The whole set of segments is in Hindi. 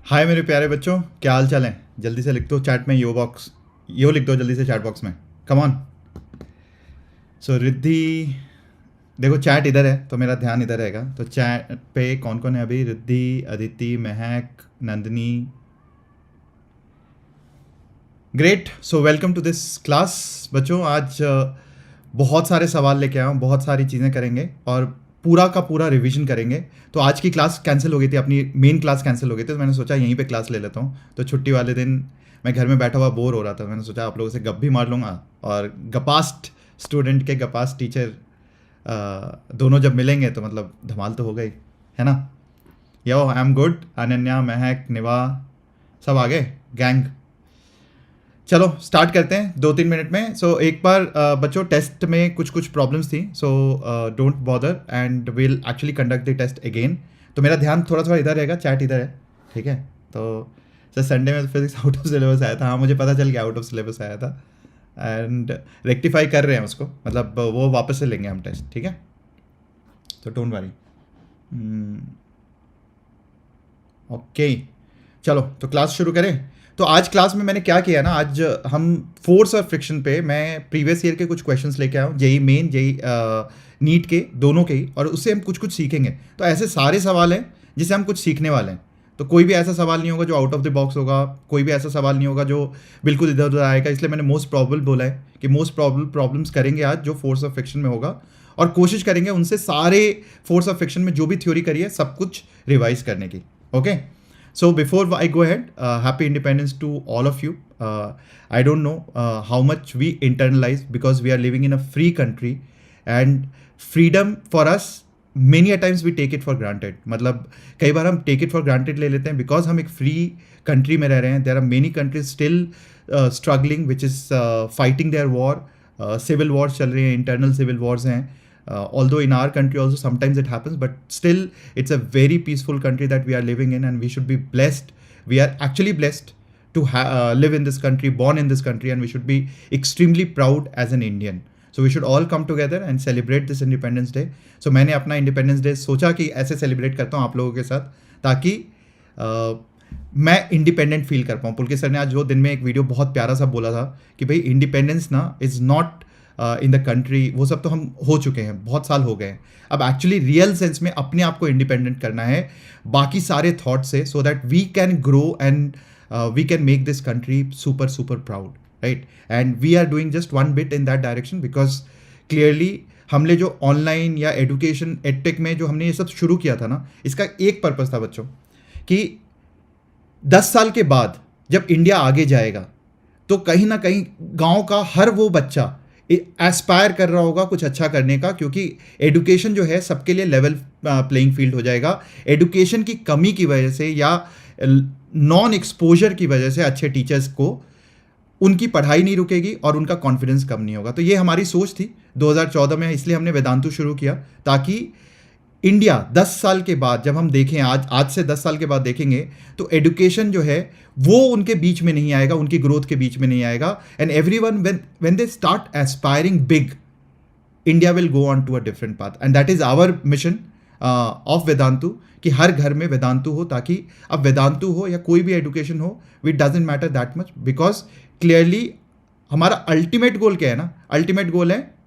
हाय मेरे प्यारे बच्चों, क्या हाल चाल है। जल्दी से लिख दो चैट में यो लिख दो जल्दी से चैट बॉक्स में। Come on. सो रिद्धि, देखो चैट इधर है तो मेरा ध्यान इधर रहेगा। तो चैट पे कौन कौन है अभी? Riddhi, Aditi, Mahak, Nandini. Great. So welcome to this class बच्चों। आज बहुत सारे सवाल लेके आया हूँ, बहुत सारी चीज़ें करेंगे और पूरा का पूरा रिवीजन करेंगे। तो आज की क्लास कैंसिल हो गई थी, अपनी मेन क्लास कैंसिल हो गई थी, तो मैंने सोचा यहीं पे क्लास ले लेता हूँ। तो छुट्टी वाले दिन मैं घर में बैठा हुआ बोर हो रहा था, मैंने सोचा आप लोगों से गप भी मार लूँगा और गपास्ट स्टूडेंट के गपास्ट टीचर दोनों जब मिलेंगे तो मतलब धमाल तो हो गई, है ना। यो आई एम गुड। अनन्या, महक, निवा सब आ गए, गैंग। चलो स्टार्ट करते हैं 2-3 मिनट में। एक बार बच्चों टेस्ट में कुछ कुछ प्रॉब्लम्स थी, don't bother and will actually conduct the test again. तो मेरा ध्यान थोड़ा थोड़ा इधर रहेगा, चैट इधर है, ठीक है। तो सर संडे में फिजिक्स आउट ऑफ सिलेबस आया था, हाँ मुझे पता चल गया आउट ऑफ सिलेबस आया था एंड रेक्टिफाई कर रहे हैं उसको, मतलब वो वापस से लेंगे हम टेस्ट, ठीक है। तो डोंट वरी। ओके चलो तो क्लास शुरू करें। तो आज क्लास में मैंने क्या किया ना, आज हम फोर्स और फ्रिक्शन पे मैं प्रीवियस ईयर के कुछ क्वेश्चंस लेके आया हूँ, जेई मेन जेई नीट के दोनों के ही, और उससे हम कुछ कुछ सीखेंगे। तो ऐसे सारे सवाल हैं जिससे हम कुछ सीखने वाले हैं। तो कोई भी ऐसा सवाल नहीं होगा जो आउट ऑफ द बॉक्स होगा, कोई भी ऐसा सवाल नहीं होगा जो बिल्कुल इधर उधर आएगा। इसलिए मैंने मोस्ट प्रॉबल बोला है कि मोस्ट प्रॉबल प्रॉब्लम्स करेंगे आज जो फोर्स ऑफ फ्रिक्शन में होगा, और कोशिश करेंगे उनसे सारे फोर्स ऑफ फ्रिक्शन में जो भी थ्योरी करी है सब कुछ रिवाइज करने की। Okay So before I go ahead, happy independence to all of you. I don't know how much we internalize because we are living in a free country, and freedom for us many a times we take it for granted. मतलब कई बार हम take it for granted ले लेते हैं because हम एक free country में रह रहे हैं. There are many countries still struggling, which is fighting their war. Civil wars चल रही हैं, internal civil wars हैं. Although in our country also sometimes it happens, but still it's a very peaceful country that we are living in, and we should be blessed. We are actually blessed to live in this country, born in this country, and we should be extremely proud as an Indian. So we should all come together and celebrate this Independence Day. So मैंने अपना Independence Day सोचा कि ऐसे celebrate करता हूँ आप लोगों के साथ, ताकि मैं इंडिपेंडेंट फील कर पाऊँ। पुलके सर ने आज वो दिन में एक वीडियो बहुत प्यारा सा बोला था कि भाई इंडिपेंडेंस ना is not in the country, वो सब तो हम हो चुके हैं, बहुत साल हो गए हैं। अब एक्चुअली रियल सेंस में अपने आप को इंडिपेंडेंट करना है बाकी सारे थॉट से, so that we can grow and we can make this country super super proud, right. And we are doing just one bit in that direction, because clearly हमने जो ऑनलाइन या एडुकेशन एडटेक में जो हमने ये सब शुरू किया था ना, इसका एक पर्पज़ था बच्चों कि 10 साल के बाद जब इंडिया आगे जाएगा तो कहीं ना कहीं गांव का हर वो बच्चा एस्पायर कर रहा होगा कुछ अच्छा करने का, क्योंकि एडुकेशन जो है सबके लिए लेवल प्लेइंग फील्ड हो जाएगा। एडुकेशन की कमी की वजह से या नॉन एक्सपोजर की वजह से अच्छे टीचर्स को उनकी पढ़ाई नहीं रुकेगी और उनका कॉन्फिडेंस कम नहीं होगा। तो ये हमारी सोच थी 2014 में, इसलिए हमने वेदांतु शुरू किया, ताकि इंडिया 10 साल के बाद जब हम देखें, आज से 10 साल के बाद देखेंगे तो एडुकेशन जो है वो उनके बीच में नहीं आएगा, उनकी ग्रोथ के बीच में नहीं आएगा। And everyone when they start aspiring big, India will go on to a different path, and that is our mission of Vedantu, कि हर घर में वेदांतु हो, ताकि अब वेदांतु हो या कोई भी एडुकेशन हो, it doesn't matter that much, because clearly हमारा अल्टीमेट गोल क्या है ना, अल्टीमेट गोल है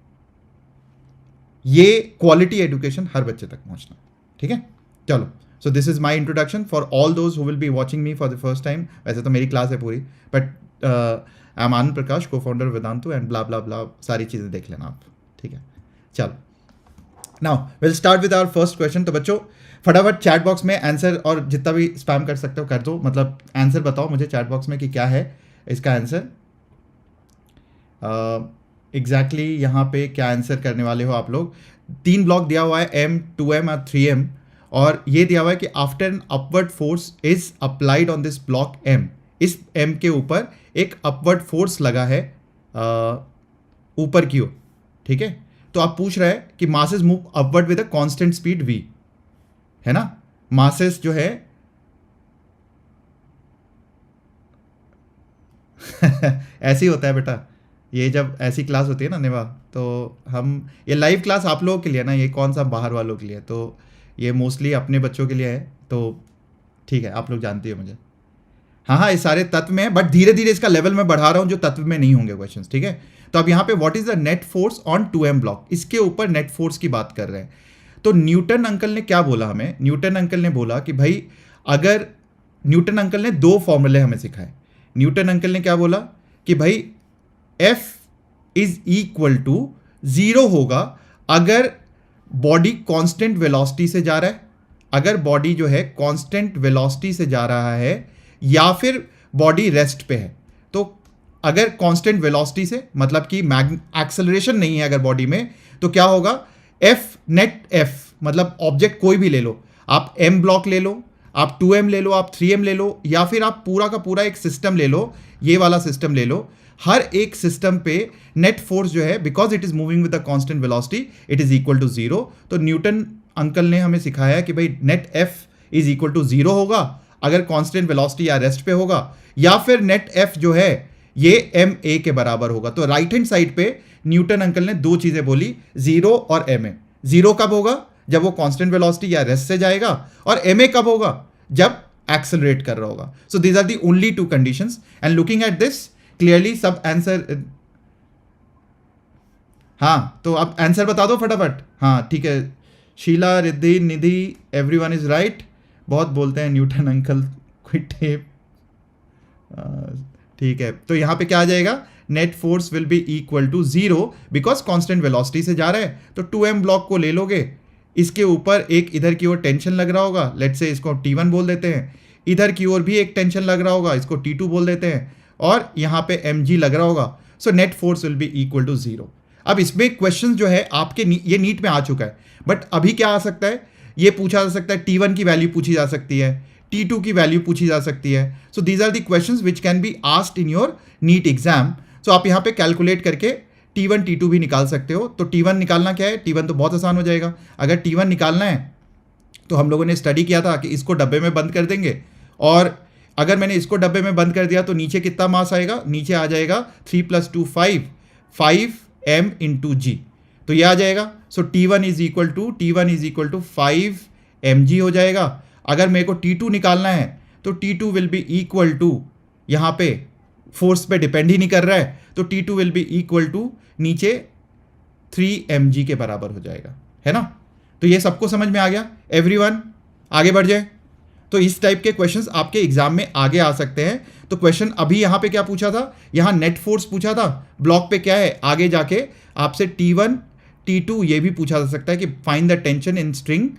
ये क्वालिटी एजुकेशन हर बच्चे तक पहुंचना, ठीक है। चलो, सो this is my introduction for all those who will be watching me for the first time. वैसे तो मेरी क्लास है पूरी, but I am Anand Prakash, को फाउंडर वेदांतु, एंड ब्ला ब्ला ब्ला सारी चीज़ें देख लेना आप, ठीक है। चलो, now will start with our first question. तो बच्चों फटाफट चैट बॉक्स में आंसर और जितना भी स्पैम कर सकते हो कर दो, मतलब आंसर बताओ मुझे चैट बॉक्स में कि क्या है इसका आंसर। एग्जैक्टली यहाँ पे क्या आंसर करने वाले हो आप लोग। 3 ब्लॉक दिया हुआ है, M, 2M और 3M, और ये दिया हुआ है कि after an upward force is applied on this block M, इस M के ऊपर एक अपवर्ड फोर्स लगा है ऊपर की ओर, ठीक है। तो आप पूछ रहे हैं कि masses move upward with a constant speed v, है ना। मासेस जो है ऐसे ही होता है बेटा, ये जब ऐसी क्लास होती है ना निभा, तो हम ये लाइव क्लास आप लोगों के लिए ना, ये कौन सा बाहर वालों के लिए, तो ये मोस्टली अपने बच्चों के लिए है, तो ठीक है आप लोग जानती हो मुझे, हाँ हाँ, ये सारे तत्व में है, बट धीरे धीरे इसका लेवल मैं बढ़ा रहा हूँ जो तत्व में नहीं होंगे क्वेश्चंस, ठीक है। तो अब यहाँ पे what is the net force on 2m block, इसके ऊपर नेट फोर्स की बात कर रहे हैं। तो न्यूटन अंकल ने क्या बोला हमें, न्यूटन अंकल ने बोला कि भाई अगर, न्यूटन अंकल ने दो फॉर्मूले हमें सिखाए। न्यूटन अंकल ने क्या बोला कि भाई F इज इक्वल टू 0 होगा अगर बॉडी कांस्टेंट वेलोसिटी से जा रहा है, अगर बॉडी जो है कांस्टेंट वेलोसिटी से जा रहा है या फिर बॉडी रेस्ट पे है। तो अगर कांस्टेंट वेलोसिटी से मतलब कि एक्सेलरेशन नहीं है अगर बॉडी में, तो क्या होगा, एफ नेट एफ, मतलब ऑब्जेक्ट कोई भी ले लो, आप m ब्लॉक ले लो, आप 2m ले लो, आप 3m ले लो, या फिर आप पूरा का पूरा एक सिस्टम ले लो, ये वाला सिस्टम ले लो, हर एक सिस्टम पे नेट फोर्स जो है because it is moving with the constant velocity it is equal to 0। तो न्यूटन अंकल ने हमें सिखाया कि भाई net F is equal to 0 होगा अगर कांस्टेंट वेलोसिटी या रेस्ट पे होगा, या फिर नेट एफ जो है ये एम ए के बराबर होगा। तो राइट हैंड साइड पे न्यूटन अंकल ने दो चीजें बोली, 0 और एम ए। 0 कब होगा, जब वो कांस्टेंट वेलोसिटी या रेस्ट से जाएगा, और एम ए कब होगा, जब एक्सेलरेट कर रहा होगा। So these are the only two conditions and looking at this clearly सब आंसर। हाँ, तो आप आंसर बता दो फटाफट। हाँ ठीक है, शीला, रिद्धि, निधि, एवरीवन इज राइट। बहुत बोलते हैं न्यूटन अंकल, कोई टेप, ठीक है। तो यहाँ पे क्या आ जाएगा, net force will be equal to 0 because constant velocity से जा रहा है। तो 2m ब्लॉक को ले लोगे, इसके ऊपर एक इधर की ओर टेंशन लग रहा होगा, लेट्स से इसको T1 बोल देते हैं, इधर की ओर भी एक टेंशन लग रहा होगा, इसको T2 बोल देते हैं, और यहाँ पे mg लग रहा होगा। So net force will be equal to 0। अब इसमें क्वेश्चन जो है आपके ये नीट में आ चुका है, बट अभी क्या आ सकता है, ये पूछा जा सकता है, T1 की वैल्यू पूछी जा सकती है, T2 की वैल्यू पूछी जा सकती है। So these are the questions which can be asked in your NEET exam. So आप यहाँ पे कैलकुलेट करके T1 T2 भी निकाल सकते हो। तो T1 निकालना क्या है, T1 तो बहुत आसान हो जाएगा। अगर T1 निकालना है तो हम लोगों ने स्टडी किया था कि इसको डब्बे में बंद कर देंगे, और अगर मैंने इसको डब्बे में बंद कर दिया तो नीचे कितना मास आएगा, नीचे आ जाएगा 3 + 2 5m × g, तो ये आ जाएगा। सो T1 is equal to 5mg हो जाएगा। अगर मेरे को T2 निकालना है तो T2 will be equal to, यहाँ पे फोर्स पे डिपेंड ही नहीं कर रहा है, तो T2 will be equal to नीचे 3mg के बराबर हो जाएगा, है ना। तो ये सबको समझ में आ गया, एवरीवन आगे बढ़ जाए। तो इस टाइप के क्वेश्चंस आपके एग्जाम में आगे आ सकते हैं। तो क्वेश्चन अभी यहाँ पे क्या पूछा था, यहाँ नेट फोर्स पूछा था, ब्लॉक पे क्या है, आगे जाके आपसे T1 T2 ये भी पूछा जा सकता है कि find the tension in string,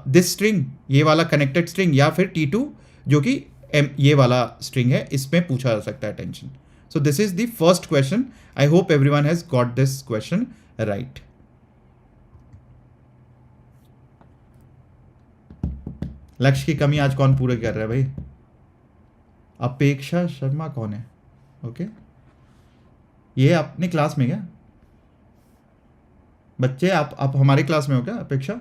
this string, ये वाला कनेक्टेड स्ट्रिंग, या फिर T2 जो कि ये वाला स्ट्रिंग है, इसमें पूछा जा सकता है tension. So this is the first question. I hope everyone has got this question right. लक्ष्य की कमी आज कौन पूरा कर रहा है भाई, अपेक्षा शर्मा कौन है, ओके ये अपने क्लास में क्या बच्चे, आप हमारे क्लास में हो क्या अपेक्षा,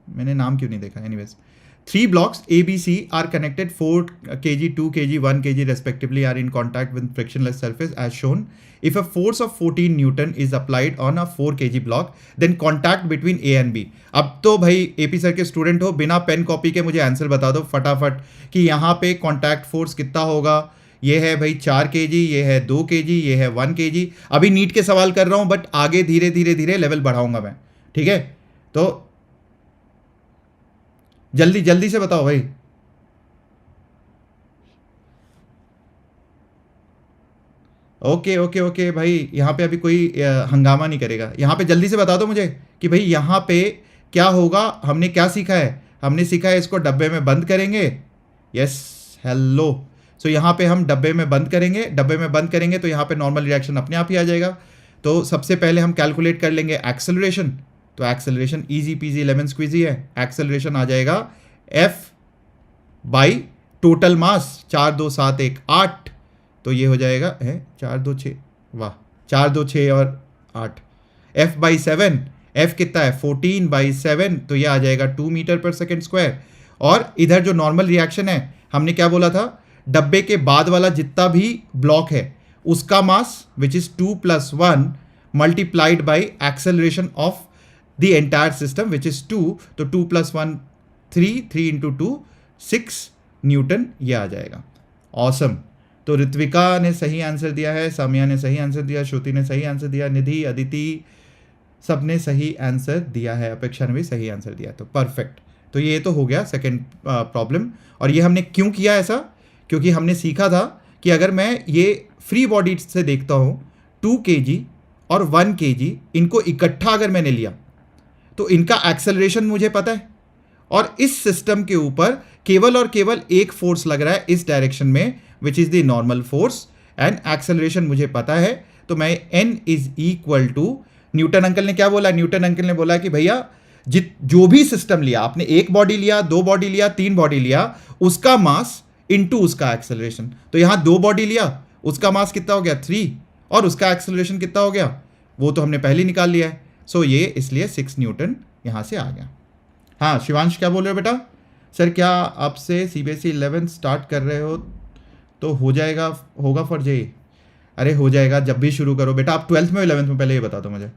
मैंने नाम क्यों नहीं देखा। Anyways, 3 blocks ABC are connected 4 kg, 2 kg, 1 kg respectively are in contact with frictionless surface as shown. If a force of 14 Newton is applied on a 4 kg block, then contact between A and B. अब तो भाई AP सर के स्टूडेंट हो, बिना पेन कॉपी के मुझे आंसर बता दो फटाफट कि यहाँ पे कॉन्टैक्ट फोर्स कितना होगा। ये है भाई 4 kg, ये है 2 kg, ये है 1 kg। अभी नीट के सवाल कर रहा हूँ, बट आगे धीरे धीरे धीरे लेवल बढ़ाऊंगा मैं, ठीक है। तो जल्दी जल्दी से बताओ भाई। ओके ओके ओके भाई, यहाँ पे अभी कोई हंगामा नहीं करेगा, यहाँ पे जल्दी से बता दो मुझे कि भाई यहाँ पे क्या होगा। हमने क्या सीखा है, हमने सीखा है इसको डब्बे में बंद करेंगे, यस हेलो। सो यहाँ पे हम डब्बे में बंद करेंगे, डब्बे में बंद करेंगे तो यहाँ पे नॉर्मल रिएक्शन अपने आप ही आ जाएगा। तो सबसे पहले हम कैलकुलेट कर लेंगे एक्सेलरेशन। तो acceleration easy peasy lemon squeezy है, एक्सेलरेशन आ जाएगा F बाई टोटल मास 4 2 7 1 8, तो ये हो जाएगा है 4 2 6, वाह 4 2 6 और 8, F बाई 7, F कितना है 14 बाई 7, तो ये आ जाएगा 2 मीटर पर सेकेंड स्क्वायर। और इधर जो नॉर्मल रिएक्शन है, हमने क्या बोला था, डब्बे के बाद वाला जितना भी ब्लॉक है उसका mass which is 2 + 1 multiplied by acceleration of the entire system which is 2, तो 2 + 1 3, 3 × 2 6, न्यूटन, ये आ जाएगा। ऑसम। तो ऋत्विका ने सही आंसर दिया है, सामिया ने सही आंसर दिया, श्रुति ने सही आंसर दिया, निधि, अदिति, सबने सही आंसर दिया है, अपेक्षा ने भी सही आंसर दिया। तो परफेक्ट। तो ये तो हो गया सेकंड प्रॉब्लम। और ये हमने क्यों किया ऐसा? क्योंकि हमने सीखा था कि अगर मैं ये फ्री बॉडी से देखता हूँ 2 kg और 1 kg, इनको इकट्ठा अगर मैंने लिया तो इनका एक्सेलरेशन मुझे पता है, और इस सिस्टम के ऊपर केवल और केवल एक फोर्स लग रहा है इस डायरेक्शन में, which is the normal force, and acceleration मुझे पता है। तो मैं n is equal to, Newton uncle ने क्या बोला? न्यूटन अंकल ने बोला कि भैया जो भी सिस्टम लिया आपने, एक बॉडी लिया, 2 बॉडी लिया, 3 बॉडी लिया, उसका मास इनटू उसका एक्सेलरेशन। तो यहां 2 बॉडी लिया, उसका मास कितना हो गया 3, और उसका एक्सेलरेशन कितना हो गया वो तो हमने पहले निकाल लिया है। सो ये इसलिए 6 न्यूटन यहां से आ गया। हाँ शिवांश क्या बोल रहे हो बेटा? सर क्या आपसे CBSE 11 स्टार्ट कर रहे हो तो हो जाएगा, होगा फॉर जेई? अरे हो जाएगा जब भी शुरू करो बेटा। आप 12th में हो 11th में, पहले ये बता दो मुझे।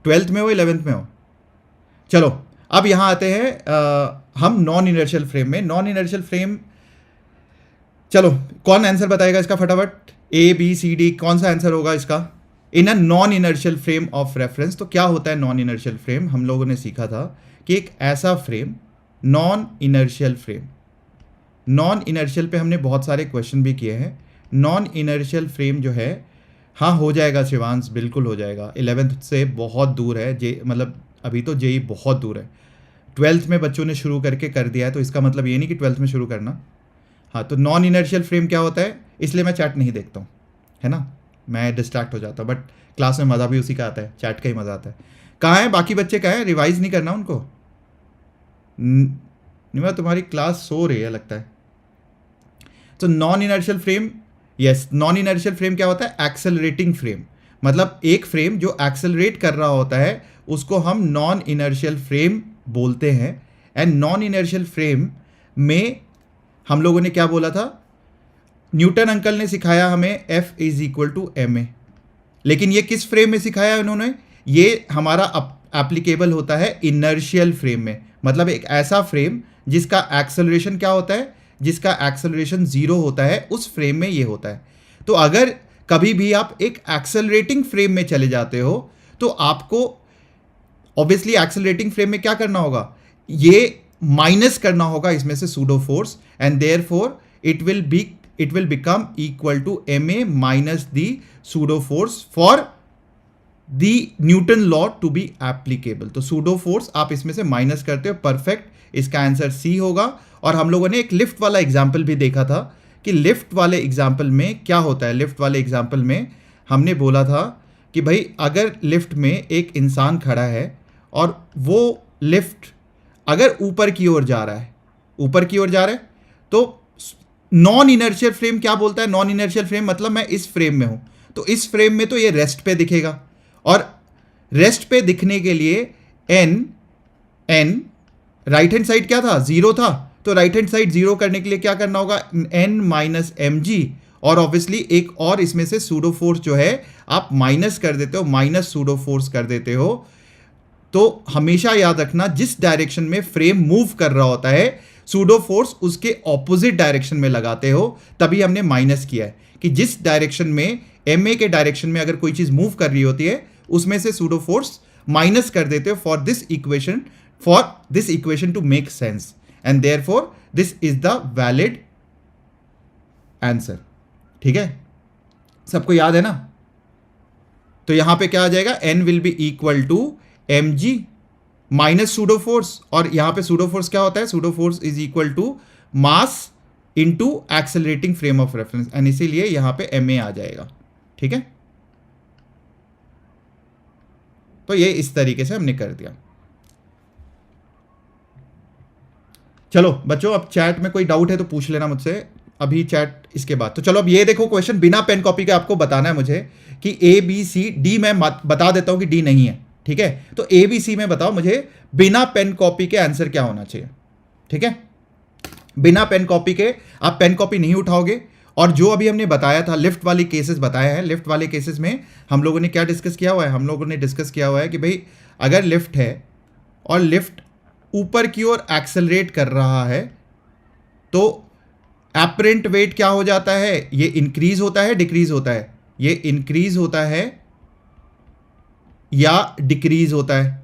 12th में हो 11th में हो? चलो अब यहां आते हैं हम नॉन इनर्शियल फ्रेम में। नॉन इनर्शियल फ्रेम, चलो कौन आंसर बताएगा इसका फटाफट? ABCD, कौन सा आंसर होगा इसका? In a non inertial frame of reference. तो क्या होता है नॉन इनर्शियल फ्रेम? हम लोगों ने सीखा था कि एक ऐसा frame, non inertial frame, non inertial पे हमने बहुत सारे क्वेश्चन भी किए हैं। नॉन इनर्शियल फ्रेम जो है, हाँ हो जाएगा शिवांश, बिल्कुल हो जाएगा। 11th से बहुत दूर है जे, मतलब अभी तो जेई बहुत दूर है। 12th में बच्चों ने शुरू करके कर दिया है, तो इसका मतलब ये नहीं कि 12th में शुरू करना। हाँ तो नॉन इनर्शियल फ्रेम क्या होता है, इसलिए मैं चैट नहीं देखता हूँ, है ना, मैं डिस्ट्रैक्ट हो जाता हूँ। बट क्लास में मज़ा भी उसी का आता है, चैट का ही मज़ा आता है। कहाँ है बाकी बच्चे? कहाँ है? रिवाइज नहीं करना उनको? निमा तुम्हारी क्लास सो रही है लगता है। तो non inertial frame, yes, non inertial frame क्या होता है? Accelerating frame. मतलब एक फ्रेम जो एक्सेलरेट कर रहा होता है उसको हम नॉन इनर्शियल फ्रेम बोलते हैं। एंड नॉन इनर्शियल फ्रेम में हम लोगों ने क्या बोला था? न्यूटन अंकल ने सिखाया हमें F is equal to ma। लेकिन ये किस फ्रेम में सिखाया उन्होंने? ये हमारा एप्लीकेबल होता है इनर्शियल फ्रेम में। मतलब एक ऐसा फ्रेम जिसका एक्सेलरेशन क्या होता है? जिसका एक्सेलरेशन 0 होता है, उस फ्रेम में ये होता है। तो अगर कभी भी आप एक एक्सेलरेटिंग फ्रेम में चले जाते हो तो आपको ऑब्वियसली एक्सेलरेटिंग फ्रेम में क्या करना होगा? ये माइनस करना होगा इसमें से pseudo force, and therefore it will become equal to ma minus the pseudo force for the Newton law to be applicable. तो सूडो फोर्स आप इसमें से माइनस करते हो। परफेक्ट, इसका आंसर C होगा। और हम लोगों ने एक लिफ्ट वाला एग्जाम्पल भी देखा था कि लिफ्ट वाले एग्जाम्पल में क्या होता है। लिफ्ट वाले एग्जाम्पल में हमने बोला था कि भाई अगर लिफ्ट में एक इंसान खड़ा है और वो लिफ्ट अगर ऊपर की ओर जा रहा है, ऊपर की ओर जा रहा है, तो नॉन इनर्शियल फ्रेम क्या बोलता है? नॉन इनर्शियल फ्रेम मतलब मैं इस फ्रेम में हूं, तो इस फ्रेम में तो ये रेस्ट पे दिखेगा, और रेस्ट पे दिखने के लिए n राइट हैंड साइड क्या था? 0 था। तो राइट हैंड साइड 0 करने के लिए क्या करना होगा? n माइनस mg, और ऑब्वियसली एक और इसमें से सूडो फोर्स जो है आप माइनस कर देते हो, माइनस सूडो फोर्स कर देते हो। तो हमेशा याद रखना, जिस डायरेक्शन में फ्रेम मूव कर रहा होता है सूडो फोर्स उसके ऑपोजिट डायरेक्शन में लगाते हो। तभी हमने माइनस किया है कि जिस डायरेक्शन में ma के डायरेक्शन में अगर कोई चीज मूव कर रही होती है उसमें से सूडो फोर्स माइनस कर देते हो for this equation two make sense, and therefore this is the valid answer. ठीक है, सबको याद है ना? तो यहां पे क्या आ जाएगा? n will be equal to mg minus pseudo force, और यहां पे सूडो फोर्स क्या होता है? Pseudo force is equal to mass into accelerating frame of reference, and इसीलिए यहां पे ma आ जाएगा। ठीक है, तो ये इस तरीके से हमने कर दिया। चलो बच्चों, अब चैट में कोई डाउट है तो पूछ लेना मुझसे, अभी चैट इसके बाद। तो चलो अब ये देखो क्वेश्चन, बिना पेन कॉपी के आपको बताना है मुझे कि ABCD मैं बता देता हूं कि D नहीं है। ठीक है, तो ABC में बताओ मुझे बिना पेन कॉपी के आंसर क्या होना चाहिए। ठीक है, बिना पेन कॉपी के आप पेन कॉपी नहीं उठाओगे। और जो अभी हमने बताया था, लिफ्ट वाले केसेस बताए हैं, लिफ्ट वाले केसेस में हम लोगों ने क्या डिस्कस किया हुआ है? हम लोगों ने डिस्कस किया हुआ है कि भाई अगर लिफ्ट है और लिफ्ट ऊपर की ओर एक्सेलरेट कर रहा है तो एपरेंट वेट क्या हो जाता है, ये इंक्रीज होता है डिक्रीज होता है, ये इंक्रीज होता है या डिक्रीज होता है।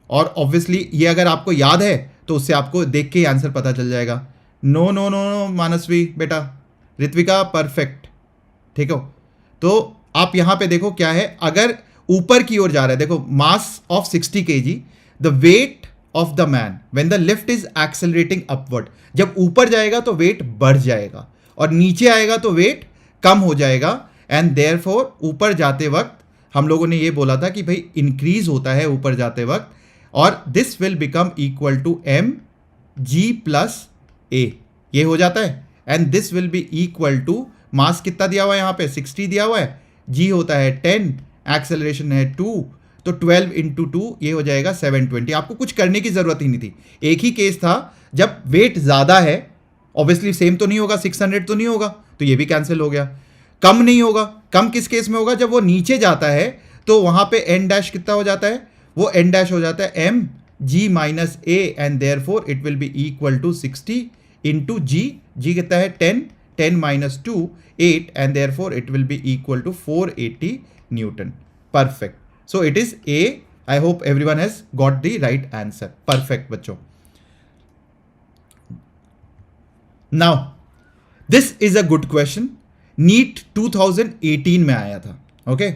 और ऑब्वियसली ये अगर आपको याद है तो उससे आपको देख के ही आंसर पता चल जाएगा। नो नो नो नो मानसवी बेटा, ऋत्विका परफेक्ट, ठीक हो। तो आप यहां पे देखो क्या है, अगर ऊपर की ओर जा रहा है, देखो mass of 60 kg, the weight of the man when the lift is accelerating upward, जब ऊपर जाएगा तो वेट बढ़ जाएगा और नीचे आएगा तो वेट कम हो जाएगा। एंड देयरफॉर ऊपर जाते वक्त हम लोगों ने ये बोला था कि भाई इंक्रीज होता है ऊपर जाते वक्त, और this will become equal to m g plus a, ये हो जाता है। And this will be equal to, mass कितना दिया हुआ है यहाँ पे 60 दिया हुआ है, जी होता है 10, एक्सेलरेशन है 2, तो 12 इंटू 2 ये हो जाएगा 720। आपको कुछ करने की जरूरत ही नहीं थी। एक ही केस था जब वेट ज़्यादा है, ऑब्वियसली सेम तो नहीं होगा, 600 तो नहीं होगा, तो ये भी कैंसिल हो गया। कम नहीं होगा, कम किस केस में होगा, जब वो नीचे जाता है तो वहाँ पे एन डैश कितना हो जाता है, वो एन डैश हो जाता है m g minus a, and therefore it will be equal to 60 into g, g कितना है 10, 10 minus 2 8, and therefore it will be equal to 480 newton. Perfect, so it is A. I hope everyone has got the right answer. Perfect बच्चों। Now this is a good question, NEET 2018 में आया था। ओके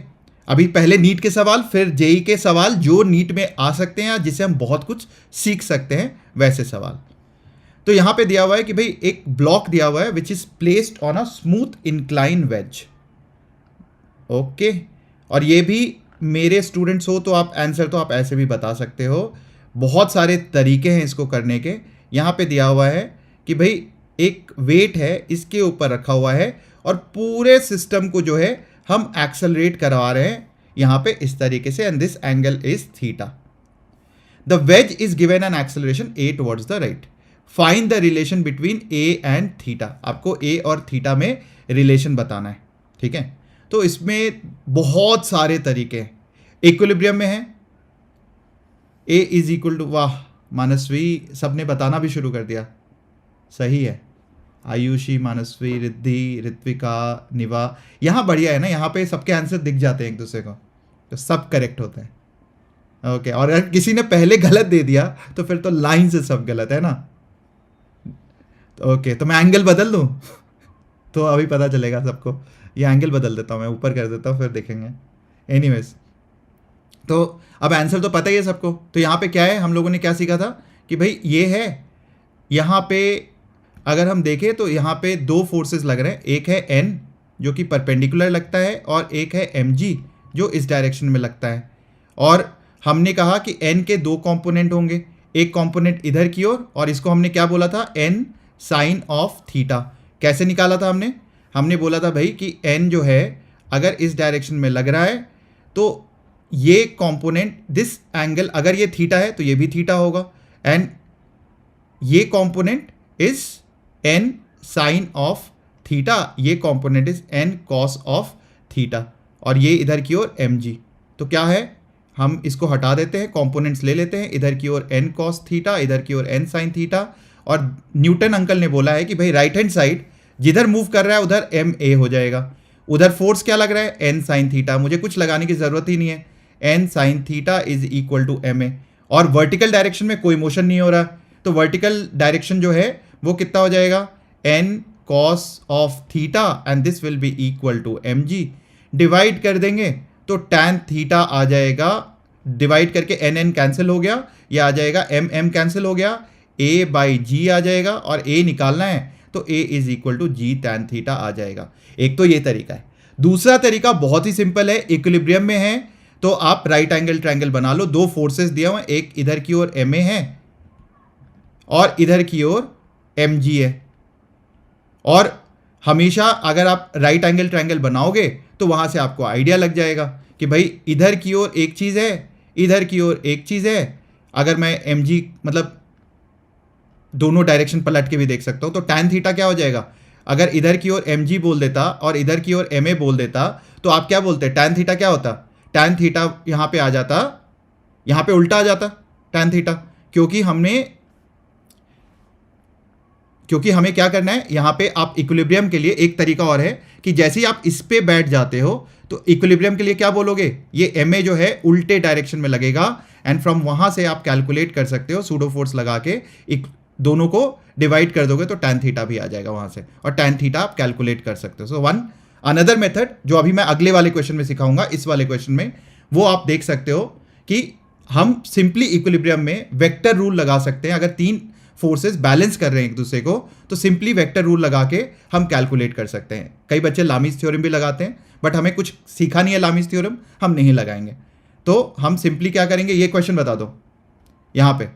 अभी पहले नीट के सवाल, फिर जेई के सवाल जो नीट में आ सकते हैं जिससे हम बहुत कुछ सीख सकते हैं, वैसे सवाल। तो यहां पे दिया हुआ है कि भाई एक ब्लॉक दिया हुआ है which is placed on a smooth incline wedge. Okay, और ये भी मेरे स्टूडेंट्स हो तो आप आंसर तो आप ऐसे भी बता सकते हो, बहुत सारे तरीके हैं इसको करने के। यहाँ पे दिया हुआ है कि भाई एक वेट है, इसके ऊपर रखा हुआ है और पूरे सिस्टम को जो है हम एक्सेलरेट करवा रहे हैं यहाँ पे इस तरीके से, and this angle is theta. The ways is given an acceleration A towards the right, find the relation between A and theta. आपको ए और थीटा में रिलेशन बताना है, ठीक है। तो इसमें बहुत सारे तरीके हैं। इक्विलिब्रियम में है, ए इज इक्वल टू, वाह मानसवी सबने बताना भी शुरू कर दिया, सही है। आयुषी, मानसवी, रिद्धि, ऋत्विका, निवा, यहाँ बढ़िया है ना, यहाँ पे सबके आंसर दिख जाते हैं एक दूसरे को, तो सब करेक्ट होते हैं। ओके, और अगर किसी ने पहले गलत दे दिया तो फिर तो लाइन से सब गलत है ना। ओके, तो मैं एंगल बदल दूँ तो अभी पता चलेगा सबको। ये एंगल बदल देता हूँ मैं, ऊपर कर देता हूँ, फिर देखेंगे। एनीवेज, तो अब आंसर तो पता ही है सबको। तो यहाँ पे क्या है, हम लोगों ने क्या सीखा था कि भाई ये है, यहाँ पे अगर हम देखें तो यहाँ पे दो फोर्सेस लग रहे हैं, एक है एन जो कि परपेंडिकुलर लगता है और एक है एम जी जो इस डायरेक्शन में लगता है। और हमने कहा कि एन के दो कंपोनेंट होंगे, एक कंपोनेंट इधर की ओर, और इसको हमने क्या बोला था, एन साइन ऑफ थीटा। कैसे निकाला था हमने, हमने बोला था भाई कि एन जो है अगर इस डायरेक्शन में लग रहा है तो ये कंपोनेंट, दिस एंगल अगर ये थीटा है तो ये भी थीटा होगा, एंड ये component is n sine of theta, ये component is n cos of theta, और ये इधर की ओर एम जी। तो क्या है, हम इसको हटा देते हैं, कंपोनेंट्स ले लेते हैं, इधर की ओर एन कॉस थीटा, इधर की ओर एन साइन थीटा। और न्यूटन अंकल ने बोला है कि भाई राइट हैंड साइड जिधर मूव कर रहा है उधर एम ए हो जाएगा। उधर फोर्स क्या लग रहा है, एन साइन थीटा, मुझे कुछ लगाने की ज़रूरत ही नहीं है, n sine theta is equal to m a. और वर्टिकल डायरेक्शन में कोई मोशन नहीं हो रहा, तो वर्टिकल डायरेक्शन जो है वो कितना हो जाएगा, n cos of theta, and this will be equal to m g. Divide कर देंगे तो टैन थीटा आ जाएगा, डिवाइड करके एन एन कैंसिल हो गया, ये आ जाएगा एम एम कैंसिल हो गया, ए बाई जी आ जाएगा, और ए निकालना है तो a is equal to g tan theta आ जाएगा। एक तो ये तरीका है। दूसरा तरीका बहुत ही सिंपल है, इक्विलिब्रियम में है तो आप राइट एंगल ट्रायंगल बना लो, दो फोर्सेस दिया हुआ है, एक इधर की ओर एम ए है और इधर की ओर एम जी है। और हमेशा अगर आप राइट एंगल ट्रायंगल बनाओगे तो वहां से आपको आइडिया लग जाएगा कि भाई इधर की ओर एक चीज़ है, इधर की ओर एक चीज़ है। अगर मैं एम जी मतलब दोनों डायरेक्शन पलट के भी देख सकता हूँ, तो टैन थीटा क्या हो जाएगा, अगर इधर की ओर एम जी बोल देता और इधर की ओर एम ए बोल देता तो आप क्या बोलते, टैन थीटा क्या होता, टैन थीटा यहाँ पे आ जाता, यहाँ पे उल्टा आ जाता टैन थीटा, क्योंकि हमें क्या करना है यहाँ पे, आप इक्विलिब्रियम के लिए एक तरीका और है कि जैसे ही आप इस पे बैठ जाते हो तो इक्विलिब्रियम के लिए क्या बोलोगे, ये ma जो है उल्टे डायरेक्शन में लगेगा एंड फ्रॉम वहां से आप कैलकुलेट कर सकते हो सूडो फोर्स लगा के, दोनों को डिवाइड कर दोगे तो tan थीटा भी आ जाएगा वहां से, और tan थीटा आप कैलकुलेट कर सकते हो. सो अनदर मेथड जो अभी मैं अगले वाले क्वेश्चन में सिखाऊंगा, इस वाले क्वेश्चन में, वो आप देख सकते हो कि हम सिंपली इक्विलिब्रियम में वेक्टर रूल लगा सकते हैं. अगर तीन फोर्सेस बैलेंस कर रहे हैं एक दूसरे को तो सिंपली वेक्टर रूल लगा के हम कैलकुलेट कर सकते हैं. कई बच्चे लामीज थ्योरम भी लगाते हैं, बट हमें कुछ सीखा नहीं है लामीज थ्योरम, हम नहीं लगाएंगे. तो हम सिंपली क्या करेंगे, ये क्वेश्चन बता दो यहाँ पे,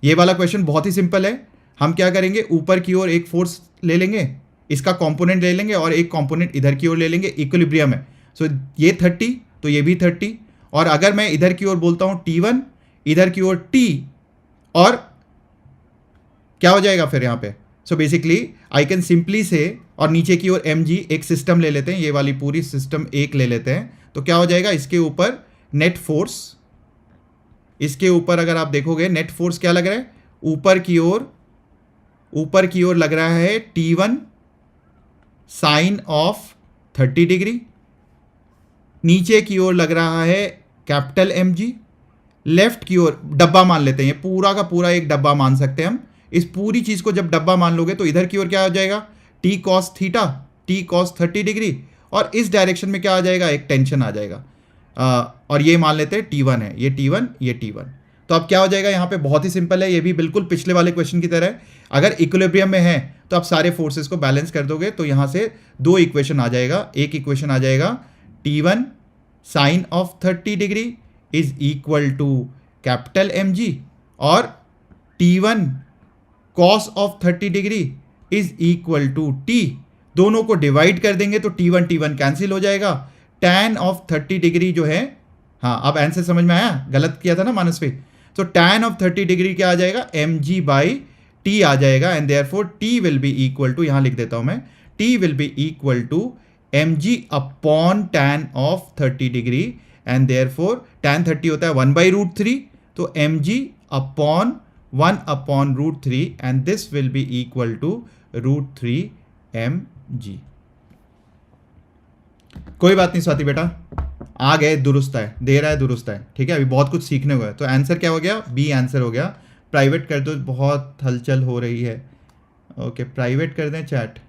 ये वाला क्वेश्चन बहुत ही सिंपल है. हम क्या करेंगे, ऊपर की ओर एक फोर्स ले लेंगे, इसका कंपोनेंट ले लेंगे और एक कंपोनेंट इधर की ओर ले लेंगे, इक्विलिब्रियम है. सो ये 30 तो ये भी 30, और अगर मैं इधर की ओर बोलता हूँ T1, इधर की ओर T, और क्या हो जाएगा फिर यहाँ पे. So basically I can simply से, और नीचे की ओर mg, एक सिस्टम ले लेते हैं, ये वाली पूरी सिस्टम एक ले लेते हैं, तो क्या हो जाएगा, इसके ऊपर नेट फोर्स, इसके ऊपर अगर आप देखोगे नेट फोर्स क्या लग रहा है, ऊपर की ओर लग रहा है T1 साइन ऑफ 30 डिग्री, नीचे की ओर लग रहा है कैपिटल mg, लेफ्ट की ओर डब्बा मान लेते हैं, ये पूरा का पूरा एक डब्बा मान सकते हैं हम. इस पूरी चीज को जब डब्बा मान लोगे तो इधर की ओर क्या हो जाएगा, t cos theta, t cos 30 degree, और इस डायरेक्शन में क्या आ जाएगा, एक टेंशन आ जाएगा. और ये मान लेते हैं T1 है, ये T1, ये T1. तो अब क्या हो जाएगा यहाँ पे, बहुत ही सिंपल है, ये भी बिल्कुल पिछले वाले क्वेश्चन की तरह है. अगर इक्विलिब्रियम में है तो आप सारे फोर्सेस को बैलेंस कर दोगे, तो यहाँ से दो इक्वेशन आ जाएगा. एक इक्वेशन आ जाएगा T1 sine of 30 degree is equal to capital mg, और T1 cos of 30 degree is equal to t. दोनों को डिवाइड कर देंगे तो T1 T1 कैंसिल हो जाएगा. tan ऑफ 30 डिग्री जो है, हाँ अब आंसर समझ में आया, गलत किया था ना मानसवी. तो tan ऑफ 30 डिग्री क्या आ जाएगा, mg बाई t आ जाएगा, and therefore t will be equal to, यहां लिख देता हूं मैं, t will be equal to mg upon tan of 30 degree, and therefore tan 30 होता है 1/√3, तो mg upon 1/√3, and this will be equal to √3 mg. कोई बात नहीं स्वाति बेटा, आ गए, दुरुस्त है, दे रहा है, दुरुस्त है, ठीक है. अभी बहुत कुछ सीखने हुआ है, तो आंसर क्या हो गया, बी आंसर हो गया. प्राइवेट कर दो, बहुत हलचल हो रही है. ओके प्राइवेट कर दें चैट.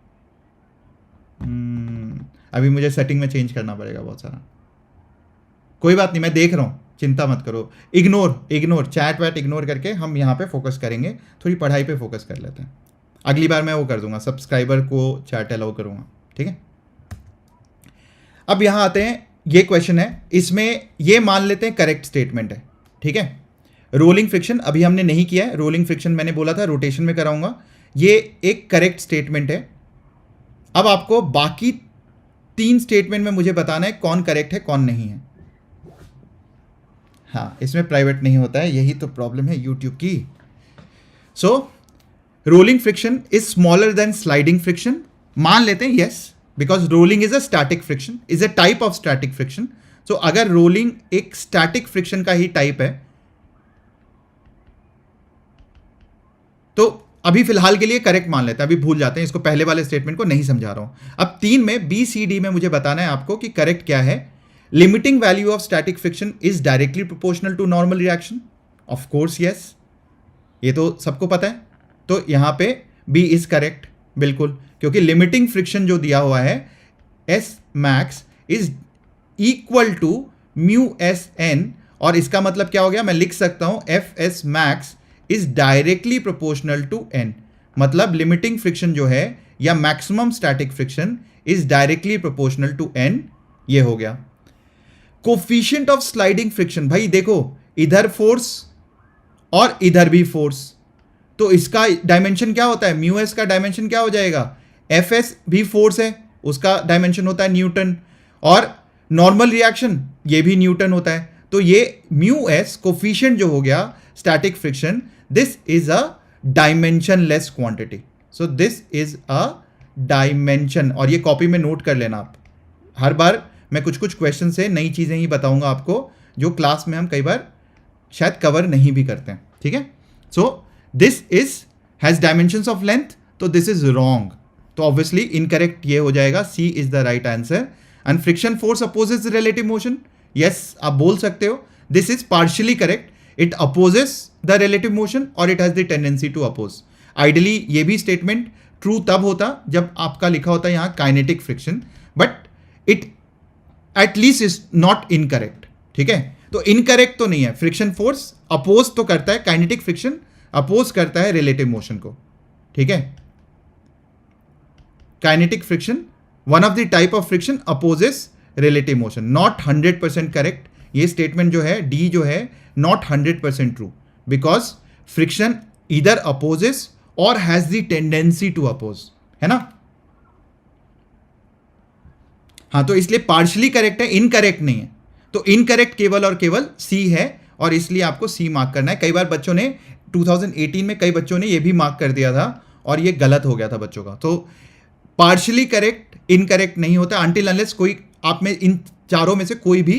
अभी मुझे सेटिंग में चेंज करना पड़ेगा बहुत सारा. कोई बात नहीं, मैं देख रहा हूँ, चिंता मत करो. इग्नोर चैट वैट इग्नोर करके हम यहाँ पे फोकस करेंगे, थोड़ी पढ़ाई पे फोकस कर लेते हैं. अगली बार मैं वो कर दूंगा, सब्सक्राइबर को चैट अलाउ करूँगा, ठीक है. अब यहाँ आते हैं, ये क्वेश्चन है, इसमें ये मान लेते हैं करेक्ट स्टेटमेंट है, ठीक है. रोलिंग फ्रिक्शन अभी हमने नहीं किया है, रोलिंग फ्रिक्शन मैंने बोला था रोटेशन में कराऊंगा. ये एक करेक्ट स्टेटमेंट है. अब आपको बाकी 3 स्टेटमेंट में मुझे बताना है कौन करेक्ट है कौन नहीं है. हाँ इसमें प्राइवेट नहीं होता है, यही तो प्रॉब्लम है यूट्यूब की. So rolling friction is smaller than sliding friction, मान लेते हैं yes, because rolling is a static friction, is a type of static friction. So अगर रोलिंग एक स्टैटिक फ्रिक्शन का ही टाइप है, तो अभी फिलहाल के लिए करेक्ट मान लेते हैं, अभी भूल जाते हैं इसको, पहले वाले स्टेटमेंट को नहीं समझा रहा हूं. अब 3 में बी सी डी में मुझे बताना है आपको कि करेक्ट क्या है. Limiting value of static friction is directly proportional to normal reaction, of course yes, ये तो सबको पता है. तो यहां पे बी इज करेक्ट बिल्कुल, क्योंकि लिमिटिंग फ्रिक्शन जो दिया हुआ है s max is equal to mu s n, और इसका मतलब क्या हो गया, मैं लिख सकता हूं f s max is directly proportional to n. मतलब लिमिटिंग फ्रिक्शन जो है या maximum static friction is directly proportional to n, ये हो गया. कोफिशिएंट ऑफ स्लाइडिंग फ्रिक्शन, भाई देखो इधर फोर्स और इधर भी फोर्स, तो इसका डायमेंशन क्या होता है, म्यू एस का डायमेंशन क्या हो जाएगा, एफ एस भी फोर्स है, उसका डायमेंशन होता है न्यूटन, और नॉर्मल रिएक्शन ये भी न्यूटन होता है. तो ये म्यू एस कोफिशिएंट जो हो गया static friction, this is a dimensionless quantity. So this is a dimension, और ये कॉपी में नोट कर लेना आप. हर बार मैं कुछ कुछ क्वेश्चन से नई चीजें ही बताऊंगा आपको, जो क्लास में हम कई बार शायद कवर नहीं भी करते हैं, ठीक है. So this is has dimensions of length, तो दिस इज रॉन्ग, तो ऑब्वियसली इनकरेक्ट ये हो जाएगा, C is the right answer. And friction force opposes relative motion, yes आप बोल सकते हो, this is partially correct, it opposes the relative motion और it has the tendency to oppose. Ideally ये भी स्टेटमेंट ट्रू तब होता जब आपका लिखा होता यहाँ kinetic friction, but it at least is not incorrect. ठीक है, तो इनकरेक्ट तो नहीं है, फ्रिक्शन फोर्स अपोज तो करता है, काइनेटिक फ्रिक्शन अपोज करता है रिलेटिव मोशन को. ठीक है, kinetic friction one of the type of friction opposes relative motion. Not 100% correct, ये स्टेटमेंट जो है डी जो है नॉट 100% ट्रू, बिकॉज फ्रिक्शन इधर अपोजेस और has the tendency to oppose, है ना. हाँ, तो इसलिए पार्शियली करेक्ट है, इनकरेक्ट नहीं है. तो इनकरेक्ट केवल और केवल सी है, और इसलिए आपको सी मार्क करना है. कई बार बच्चों ने 2018 में कई बच्चों ने ये भी मार्क कर दिया था और ये गलत हो गया था बच्चों का. तो पार्शियली करेक्ट इनकरेक्ट नहीं होता अनटिल अनलेस कोई आप में इन चारों में से कोई भी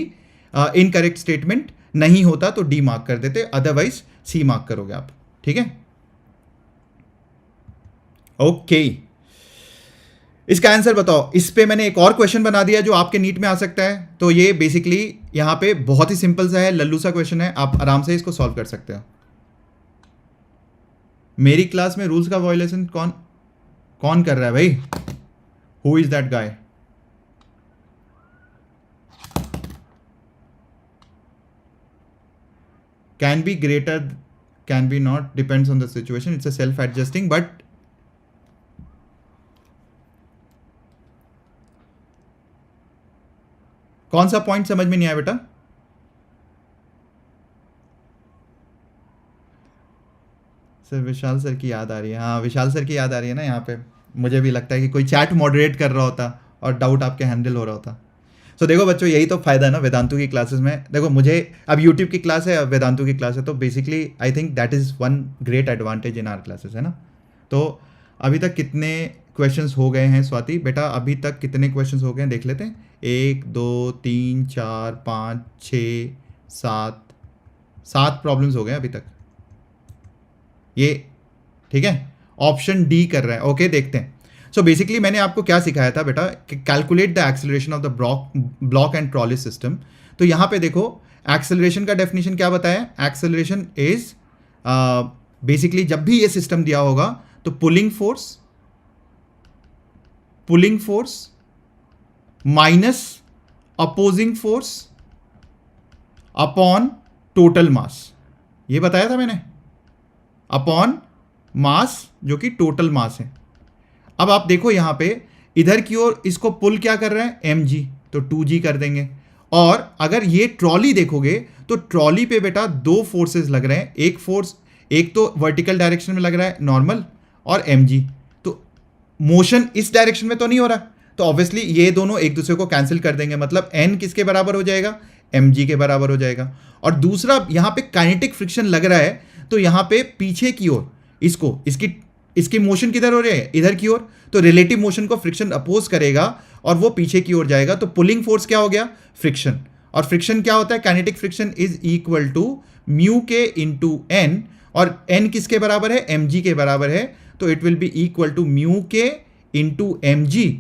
इनकरेक्ट स्टेटमेंट नहीं होता, तो डी मार्क कर देते, अदरवाइज सी मार्क करोगे आप. ठीक है, ओके. इसका आंसर बताओ. इस पे मैंने एक और क्वेश्चन बना दिया जो आपके नीट में आ सकता है. तो ये बेसिकली यहां पे बहुत ही सिंपल सा है, लल्लू सा क्वेश्चन है, आप आराम से इसको सॉल्व कर सकते हो. मेरी क्लास में रूल्स का वायोलेशन कौन कौन कर रहा है भाई? Who is that guy? Can be greater, can be not, depends on the situation, it's a self adjusting. But कौन सा पॉइंट समझ में नहीं आया बेटा? सर विशाल सर की याद आ रही है. हाँ, विशाल सर की याद आ रही है ना यहाँ पे. मुझे भी लगता है कि कोई चैट मॉडरेट कर रहा होता और डाउट आपके हैंडल हो रहा होता. सो देखो बच्चों, यही तो फायदा है ना वेदांतु की क्लासेस में. देखो मुझे अब यूट्यूब की क्लास है, अब वेदांतु की क्लास है, तो basically I think that is one great advantage in our classes, है ना. तो अभी तक कितने क्वेश्चंस हो गए हैं स्वाति बेटा? अभी तक कितने क्वेश्चंस हो गए हैं देख लेते हैं. 1 2 3 4 5 6 7 प्रॉब्लम्स हो गए अभी तक ये. ठीक है, ऑप्शन डी कर रहा है. ओके, देखते हैं. सो बेसिकली मैंने आपको क्या सिखाया था बेटा कि calculate the acceleration of the block and trolley system. तो यहाँ पे देखो एक्सेलरेशन का डेफिनेशन क्या बताया. एक्सेलरेशन इज बेसिकली जब भी ये सिस्टम दिया होगा तो pulling force minus opposing force upon total mass, ये बताया था मैंने, अपॉन मास जो कि टोटल मास है. अब आप देखो यहाँ पे इधर की ओर इसको पुल क्या कर रहा है, mg, तो 2g कर देंगे. और अगर ये ट्रॉली देखोगे तो ट्रॉली पे बेटा दो फोर्सेस लग रहे हैं. एक फोर्स, एक तो वर्टिकल डायरेक्शन में लग रहा है नॉर्मल, और mg, तो मोशन इस डायरेक्शन में तो नहीं हो रहा, तो ऑब्वियसली ये दोनों एक दूसरे को कैंसिल कर देंगे. मतलब n किसके बराबर हो जाएगा, mg के बराबर हो जाएगा. और दूसरा यहाँ पे काइनेटिक फ्रिक्शन लग रहा है, तो यहाँ पे पीछे की ओर इसकी मोशन किधर हो रही है, इधर की ओर, तो रिलेटिव मोशन को फ्रिक्शन अपोज करेगा और वो पीछे की ओर जाएगा. तो पुलिंग फोर्स क्या हो गया, फ्रिक्शन. और फ्रिक्शन क्या होता है, kinetic friction is equal to mu k into N, और एन किसके बराबर है, mg के बराबर है, तो it will be equal to mu k into mg.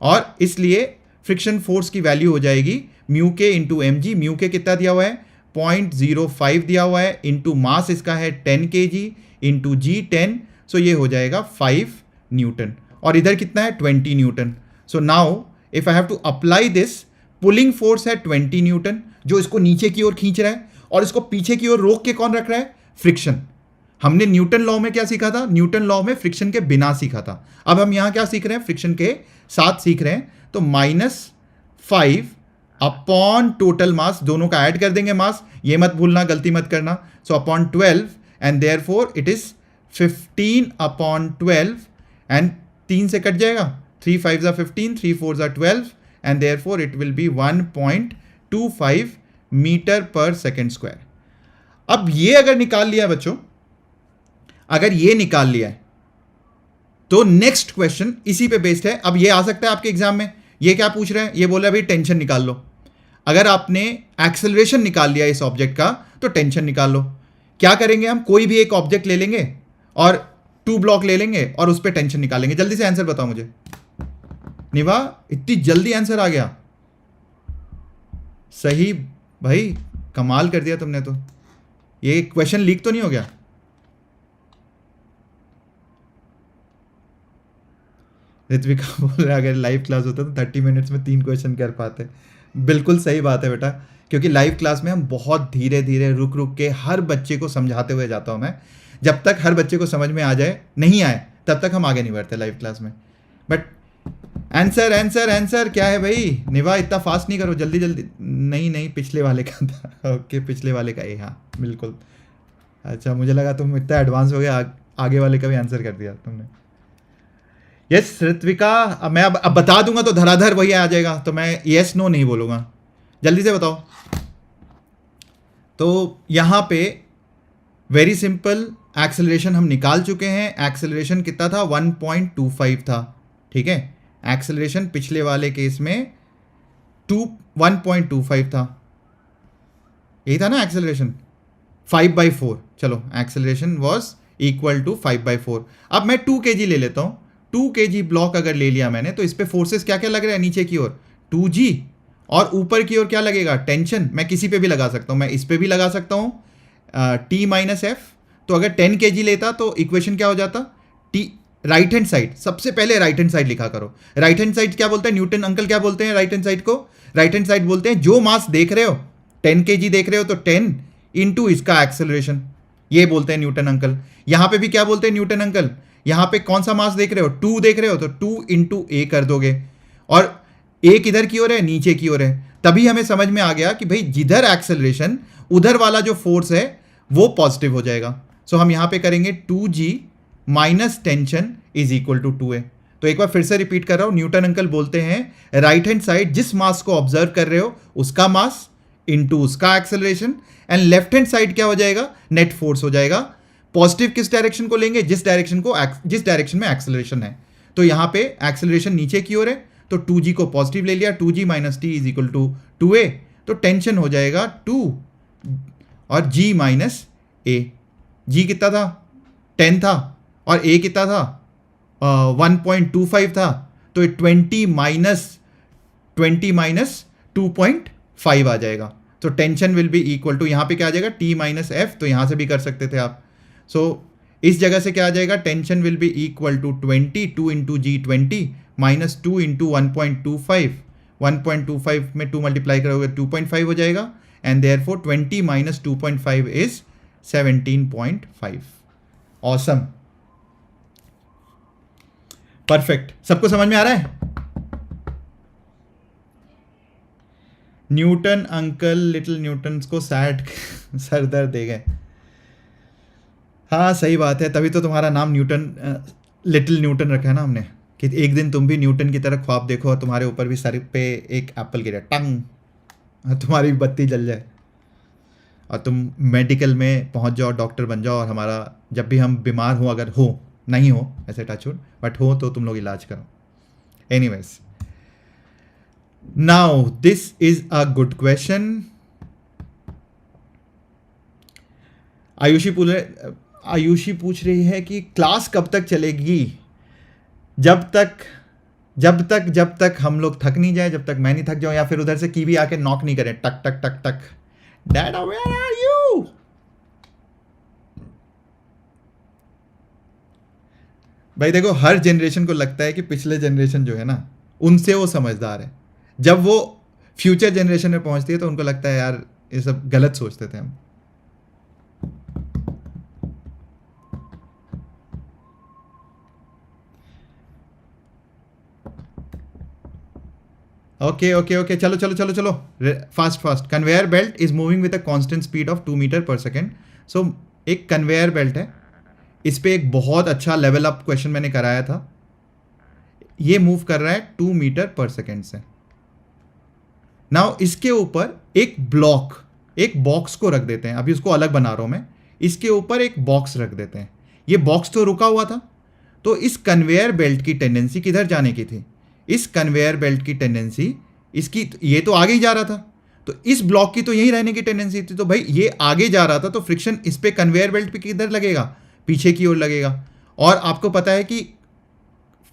और इसलिए फ्रिक्शन फोर्स की वैल्यू हो जाएगी mu k into mg. Mu के कितना दिया हुआ है, 0.05 दिया हुआ है, इंटू मास इसका है 10 kg, इंटू जी 10, सो ये हो जाएगा 5 न्यूटन. और इधर कितना है, 20 newton. So now if I have to apply this, pulling force है 20 न्यूटन जो इसको नीचे की ओर खींच रहा है, और इसको पीछे की ओर रोक के कौन रख रहा है, फ्रिक्शन. हमने न्यूटन लॉ में क्या सीखा था, न्यूटन लॉ में फ्रिक्शन के बिना सीखा था. अब हम यहाँ क्या सीख रहे हैं, फ्रिक्शन के साथ सीख रहे हैं. तो -5 अपॉन टोटल मास, दोनों का ऐड कर देंगे मास, ये मत भूलना, गलती मत करना. So upon 12, and therefore it is 15 upon 12, and 3 से कट जाएगा, 3 5 15, 3 4 12, and therefore it will be 1.25 metre पर सेकेंड स्क्वायर. अब ये अगर निकाल लिया बच्चों, अगर ये निकाल लिया है, तो नेक्स्ट क्वेश्चन इसी पे बेस्ड है. अब ये आ सकता है आपके एग्जाम में. ये क्या पूछ रहे हैं, ये बोल रहा है भाई टेंशन निकाल लो. अगर आपने एक्सेलरेशन निकाल लिया इस ऑब्जेक्ट का, तो टेंशन निकाल लो. क्या करेंगे हम, कोई भी एक ऑब्जेक्ट ले लेंगे और 2 ब्लॉक ले लेंगे और उस पर टेंशन निकालेंगे। जल्दी से आंसर बताओ मुझे। निवा, इतनी जल्दी आंसर आ गया। सही भाई, कमाल कर दिया तुमने तो। ये क्वेश्चन लीक तो नहीं हो गया? ऋत्विका बोल रहा है अगर लाइव क्लास होता तो 30 मिनट्स में 3 क्वेश्चन कर पाते। बिल्कुल सही बात है बेटा, क्योंकि लाइव क्लास में हम बहुत धीरे धीरे रुक रुक के हर बच्चे को समझाते हुए जाता हूँ मैं। जब तक हर बच्चे को समझ में आ जाए, नहीं आए, तब तक हम आगे नहीं बढ़ते लाइव क्लास में। बट आंसर आंसर आंसर क्या है भाई? निभा, इतना फास्ट नहीं करो, जल्दी जल्दी। नहीं नहीं, पिछले वाले का था। ओके, पिछले वाले का, हाँ बिल्कुल। अच्छा, मुझे लगा तुम इतना एडवांस हो गया, आगे वाले का भी आंसर कर दिया तुमने। यस ऋत्विका, मैं अब बता दूंगा तो धराधर वही आ जाएगा, तो मैं यस नो नहीं बोलूँगा। जल्दी से बताओ। तो यहाँ पे वेरी सिंपल, एक्सेलरेशन हम निकाल चुके हैं। एक्सेलरेशन कितना था? 1.25 था, ठीक है। एक्सेलरेशन पिछले वाले केस में 1.25 था, यही था ना एक्सेलरेशन, 5/4। चलो, एक्सेलरेशन वॉज इक्वल टू 5/4। अब मैं 2 kg ले लेता हूँ। 2 kg ब्लॉक अगर ले लिया मैंने, तो इस पे फोर्सेस क्या क्या लग रहा है? नीचे की ओर 2g, और ऊपर की ओर क्या लगेगा? टेंशन। मैं किसी पे भी लगा सकता हूँ, मैं इस पे भी लगा सकता हूँ, T - F। तो अगर 10 kg लेता तो इक्वेशन क्या हो जाता? T, राइट हैंड साइड, सबसे पहले राइट हैंड साइड लिखा करो। राइट हैंड साइड क्या बोलते हैं? न्यूटन अंकल क्या बोलते हैं राइट हैंड साइड को? राइट हैंड साइड बोलते हैं जो मास देख रहे हो, 10 kg देख रहे हो, तो 10 इंटू इसका एक्सेलरेशन, ये बोलते हैं न्यूटन अंकल। यहां पे भी क्या बोलते हैं न्यूटन अंकल? यहां पे कौन सा मास देख रहे हो? 2 देख रहे हो, तो 2 इंटू ए कर दोगे, और ए किधर की ओर है? नीचे की ओर है। तभी हमें समझ में आ गया कि भाई जिधर एक्सेलरेशन, उधर वाला जो फोर्स है वो पॉजिटिव हो जाएगा। सो हम यहां पे करेंगे 2g minus tension is equal to 2a। तो एक बार फिर से रिपीट कर रहा हूं, न्यूटन अंकल बोलते हैं राइट हैंड साइड जिस मास को ऑब्जर्व कर रहे हो उसका मास इंटू उसका acceleration, and left hand side क्या हो जाएगा? नेट फोर्स हो जाएगा। पॉजिटिव किस डायरेक्शन को लेंगे? जिस डायरेक्शन में एक्सेलरेशन है। तो यहां पे एक्सेलरेशन नीचे की ओर है, तो 2g को पॉजिटिव ले लिया, 2g minus T is equal to 2a। तो टेंशन हो जाएगा 2 और g माइनस a। g कितना था? 10 था, और a कितना था? 1.25 था। तो 20 माइनस 2.5 आ जाएगा। तो tension will be equal to, यहाँ पे क्या आ जाएगा? T - F। तो यहाँ से भी कर सकते थे आप। सो इस जगह से क्या आ जाएगा? Tension will be equal to 20, 2 into g 20 minus 2 into 1.25। 1.25 में 2 मल्टीप्लाई करोगे 2.5 हो जाएगा, and therefore 20 minus 2.5 is 17.5। Awesome, perfect. सबको समझ में आ रहा है? न्यूटन अंकल लिटिल न्यूटन्स को सैड सर दर्द दे गए। हाँ सही बात है, तभी तो तुम्हारा नाम न्यूटन, लिटिल न्यूटन रखा है ना हमने, कि एक दिन तुम भी न्यूटन की तरह ख्वाब देखो और तुम्हारे ऊपर भी सर पे एक एप्पल गिरे, टंग, तुम्हारी भी बत्ती जल जाए और तुम मेडिकल में पहुंच जाओ, डॉक्टर बन जाओ, और हमारा जब भी हम बीमार हो, अगर हो, नहीं हो ऐसे टचवुड, बट हो तो तुम लोग इलाज करो। Anyways, now this is a good question. Ayushi पूछ रही है कि क्लास कब तक चलेगी? जब तक हम लोग थक नहीं जाए, जब तक मैं नहीं थक जाऊं, या फिर उधर से कीवी आके नॉक नहीं करे, टक टक टक टक, डैडा वेयर आर यू? भाई देखो, हर जनरेशन को लगता है कि पिछले जनरेशन जो है ना, उनसे वो समझदार है। जब वो फ्यूचर जनरेशन में पहुंचती है तो उनको लगता है यार ये सब गलत सोचते थे हम। ओके, चलो, fast. Conveyor belt is moving with a constant speed of 2 metre पर सेकेंड। सो एक कन्वेयर बेल्ट है, इस पे एक बहुत अच्छा लेवल अप क्वेश्चन मैंने कराया था। ये मूव कर रहा है 2 मीटर पर सेकेंड से। नाउ इसके ऊपर एक बॉक्स को रख देते हैं। अभी उसको अलग बना रहा हूं मैं। इसके ऊपर एक बॉक्स रख देते हैं। ये बॉक्स तो रुका हुआ था, तो इस कन्वेयर बेल्ट की टेंडेंसी किधर जाने की थी? इस कन्वेयर बेल्ट की टेंडेंसी, इसकी, ये तो आगे ही जा रहा था, तो इस ब्लॉक की तो यही रहने की टेंडेंसी थी, तो भाई ये आगे जा रहा था तो फ्रिक्शन इस पे कन्वेयर बेल्ट पे किधर लगेगा, पीछे की ओर लगेगा। और आपको पता है कि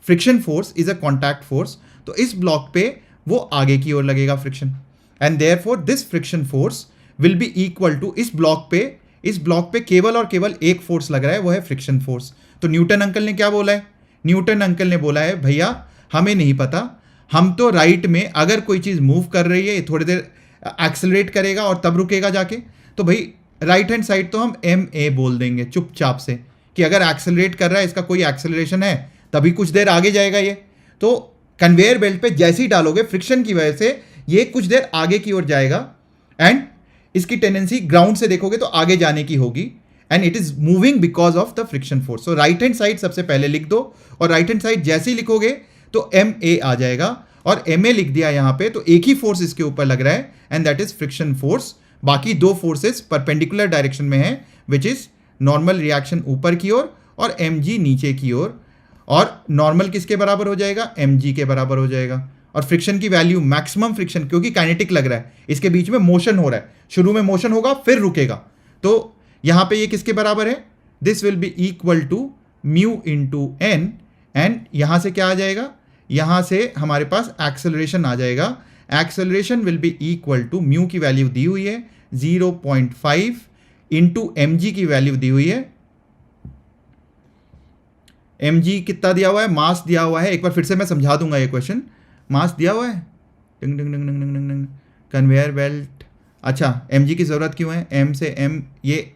friction force is a contact force, तो इस ब्लॉक पे वो आगे की ओर लगेगा friction, and therefore this friction force will be equal to इस ब्लॉक पे केवल और केवल एक फोर्स लग रहा है, वो है फ्रिक्शन फोर्स। तो न्यूटन अंकल ने क्या बोला है, न्यूटन अंकल ने बोला है भैया हमें नहीं पता, हम तो राइट में अगर कोई चीज़ मूव कर रही है थोड़ी देर एक्सेलरेट करेगा और तब रुकेगा जाके, तो भाई राइट हैंड साइड तो हम एम ए बोल देंगे चुपचाप से कि अगर एक्सेलरेट कर रहा है, इसका कोई एक्सेलरेशन है तभी कुछ देर आगे जाएगा ये। तो कन्वेयर बेल्ट पे जैसे ही डालोगे फ्रिक्शन की वजह से ये कुछ देर आगे की ओर जाएगा, एंड इसकी टेंडेंसी ग्राउंड से देखोगे तो आगे जाने की होगी, and it is moving because of the friction force. So right hand side सबसे पहले लिख दो, और राइट हैंड साइड जैसे ही लिखोगे तो एम ए आ जाएगा, और एम ए लिख दिया यहां पे, तो एक ही फोर्स इसके ऊपर लग रहा है and that is friction force. बाकी दो फोर्सेस परपेंडिकुलर डायरेक्शन में है, विच इज नॉर्मल रिएक्शन ऊपर की ओर और एम जी नीचे की ओर, और नॉर्मल किसके बराबर हो जाएगा, एम जी के बराबर हो जाएगा। और फ्रिक्शन की वैल्यू मैक्सिमम फ्रिक्शन, क्योंकि काइनेटिक लग रहा है, इसके बीच में मोशन हो रहा है, शुरू में मोशन होगा फिर रुकेगा, तो यहां पे ये किसके बराबर है, this will be equal to mu into N, and यहां से क्या आ जाएगा, यहां से हमारे पास एक्सेलरेशन आ जाएगा। Acceleration will be equal to mu की वैल्यू दी हुई है 0.5 इंटू एम जी की वैल्यू दी हुई है, एम जी कितना दिया हुआ है, मास दिया हुआ है, एक बार फिर से मैं समझा दूंगा ये क्वेश्चन, मास दिया हुआ है, डिंग डिंग डिंग डिंग डिंग डिंग डिंग, कन्वेयर बेल्ट, अच्छा एम जी की ज़रूरत क्यों है, एम से एम, ये